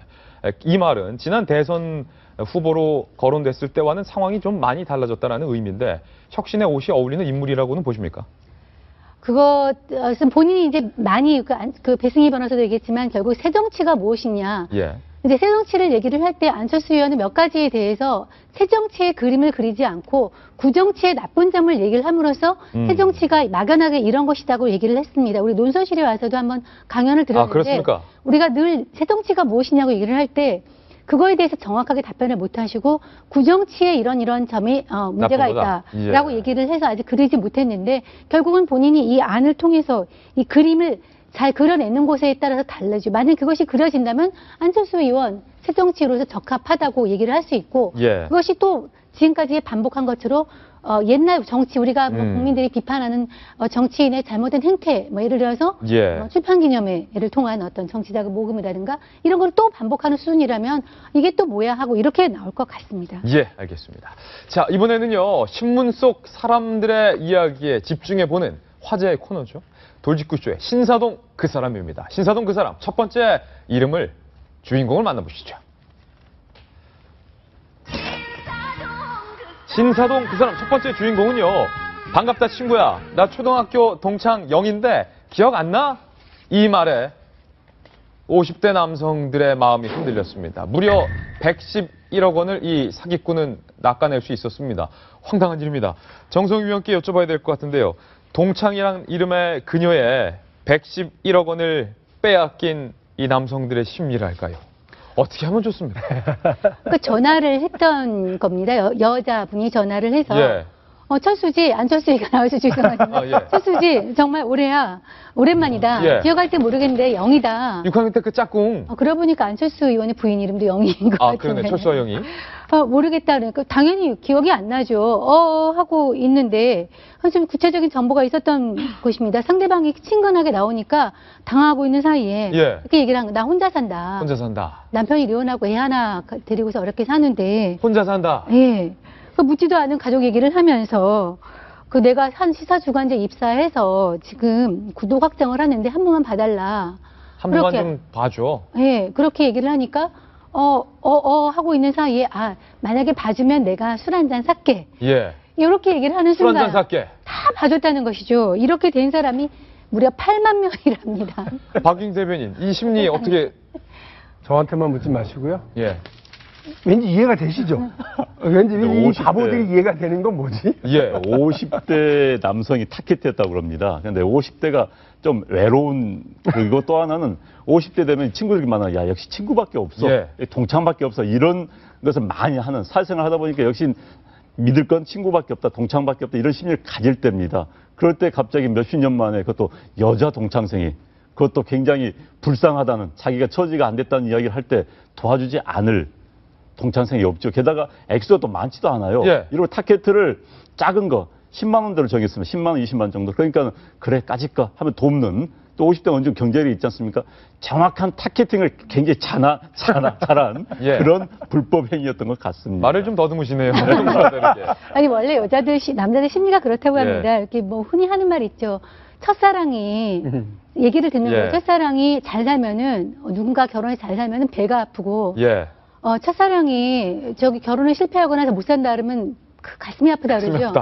이 말은 지난 대선 후보로 거론됐을 때와는 상황이 좀 많이 달라졌다는 의미인데 혁신의 옷이 어울리는 인물이라고는 보십니까? 그것은 본인이 이제 많이 그 배승희 변호사도 얘기했지만 결국 새정치가 무엇이냐. 이제 새정치를 얘기를 할 때 안철수 의원은 몇 가지에 대해서 새정치의 그림을 그리지 않고 구정치의 나쁜 점을 얘기를 함으로써 새정치가 막연하게 이런 것이라고 얘기를 했습니다. 우리 논설실에 와서도 한번 강연을 들었는데 우리가 늘 새정치가 무엇이냐고 얘기를 할 때 그거에 대해서 정확하게 답변을 못 하시고 구정치에 이런 점이 문제가 있다라고 얘기를 해서 아직 그리지 못했는데 결국은 본인이 이 안을 통해서 이 그림을 잘 그려내는 곳에 따라서 달라지죠. 만약 그것이 그려진다면 안철수 의원 새정치로서 적합하다고 얘기를 할 수 있고 그것이 또 지금까지 반복한 것처럼 옛날 정치 우리가 뭐 국민들이 비판하는 정치인의 잘못된 행태, 뭐 예를 들어서 출판기념회를 통한 어떤 정치자금 모금이라든가 이런 걸 또 반복하는 수준이라면 이게 또 뭐야 하고 이렇게 나올 것 같습니다. 예, 알겠습니다. 자, 이번에는요, 신문 속 사람들의 이야기에 집중해보는 화제의 코너죠. 돌직구쇼의 신사동 그 사람입니다. 신사동 그 사람, 첫 번째 이름을, 주인공을 만나보시죠. 신사동 그 사람 첫 번째 주인공은요, 반갑다 친구야, 나 초등학교 동창 영인데 기억 안 나? 이 말에 50대 남성들의 마음이 흔들렸습니다. 무려 111억 원을 이 사기꾼은 낚아낼 수 있었습니다. 황당한 일입니다. 정성위 의원께 여쭤봐야 될 것 같은데요. 동창이란 이름의 그녀의 111억 원을 빼앗긴 이 남성들의 심리랄까요? 어떻게 하면 좋습니까? 그 전화를 했던 겁니다. 여자분이 전화를 해서 철수지, 안철수가 나와서 죄송합니다. 철수지, 정말 올해야, 오랜만이다. 기억할 때 모르겠는데 영이다. 6학년 때 그 짝꿍. 그러고 보니까 안철수 의원의 부인 이름도 영인 것 같은데. 그러네, 철수와 영이. 모르겠다 그러니까 당연히 기억이 안 나죠. 하고 있는데 좀 구체적인 정보가 있었던 것입니다. 상대방이 친근하게 나오니까 당하고 있는 사이에 이렇게 얘기를 한 거. 나 혼자 산다. 혼자 산다. 남편이 이혼하고 애 하나 데리고서 어렵게 사는데. 혼자 산다. 예. 그 묻지도 않은 가족 얘기를 하면서 그 내가 한 시사주간지에 입사해서 지금 구독 확정을 하는데 한 번만 봐달라. 한 번만 좀 봐줘. 예, 그렇게 얘기를 하니까 하고 있는 사이에 만약에 봐주면 내가 술 한잔 살게. 이렇게 얘기를 하는 순간 술 한잔 살게. 다 봐줬다는 것이죠. 이렇게 된 사람이 무려 8만 명이랍니다. 박영 대변인, 이 심리 어떻게? 저한테만 묻지 마시고요. 왠지 이해가 되시죠? 왠지 이 바보들이 이해가 되는 건 뭐지? 50대 남성이 타겟했다고 그럽니다. 근데 50대가 좀 외로운, 그리고 또 하나는 50대 되면 친구들이 많아. 야, 역시 친구밖에 없어. 동창밖에 없어. 이런 것을 많이 하는, 사회생활 하다 보니까 역시 믿을 건 친구밖에 없다, 동창밖에 없다, 이런 심리를 가질 때입니다. 그럴 때 갑자기 몇십 년 만에 그것도 여자 동창생이, 그것도 굉장히 불쌍하다는, 자기가 처지가 안 됐다는 이야기를 할 때 도와주지 않을 동창생이 없죠. 게다가 액수가 또 많지도 않아요. 이런 타겟을 작은 거 10만 원대로 정했으면 10만 원, 20만 원 정도. 그러니까 그래 까짓까 하면 돕는, 또 50대 어느 정도 경제력이 있지 않습니까? 정확한 타겟팅을 굉장히 잘한 그런 불법 행위였던 것 같습니다. 말을 좀 더듬으시네요. 아니 원래 남자들 심리가 그렇다고 합니다. 이렇게 뭐 흔히 하는 말 있죠. 첫사랑이 얘기를 듣는 거예요. 첫사랑이 잘 살면은 누군가 결혼해서 잘 살면은 배가 아프고 첫사랑이 결혼에 실패하거나 해서 못 산다 그러면 그 가슴이 아프다 그러죠.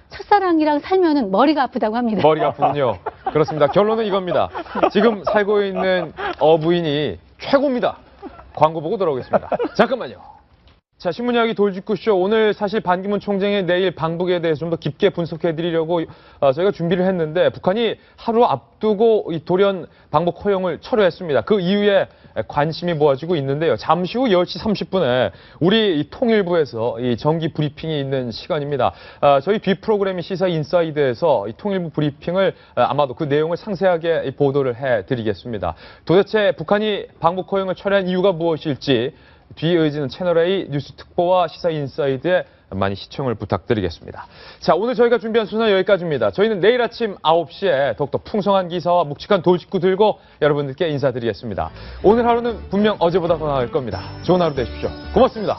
첫사랑이랑 살면은 머리가 아프다고 합니다. 머리가 아프군요. 그렇습니다. 결론은 이겁니다. 지금 살고 있는 어부인이 최고입니다. 광고 보고 돌아오겠습니다. 잠깐만요. 자, 신문 이야기 돌직구쇼. 오늘 사실 반기문 총장의 내일 방북에 대해서 좀 더 깊게 분석해드리려고 저희가 준비를 했는데, 북한이 하루 앞두고 이 돌연 방북 허용을 철회했습니다. 그 이후에 관심이 모아지고 있는데요. 잠시 후 10시 30분에 우리 통일부에서 이 정기 브리핑이 있는 시간입니다. 저희 뒤 프로그램인 시사 인사이드에서 이 통일부 브리핑을 아마도 그 내용을 상세하게 보도를 해드리겠습니다. 도대체 북한이 방북 허용을 철회한 이유가 무엇일지 뒤에 이어지는 채널A 뉴스 특보와 시사 인사이드에 많이 시청을 부탁드리겠습니다. 자, 오늘 저희가 준비한 순서 여기까지입니다. 저희는 내일 아침 9시에 더욱더 풍성한 기사와 묵직한 돌직구 들고 여러분들께 인사드리겠습니다. 오늘 하루는 분명 어제보다 더 나을 겁니다. 좋은 하루 되십시오. 고맙습니다.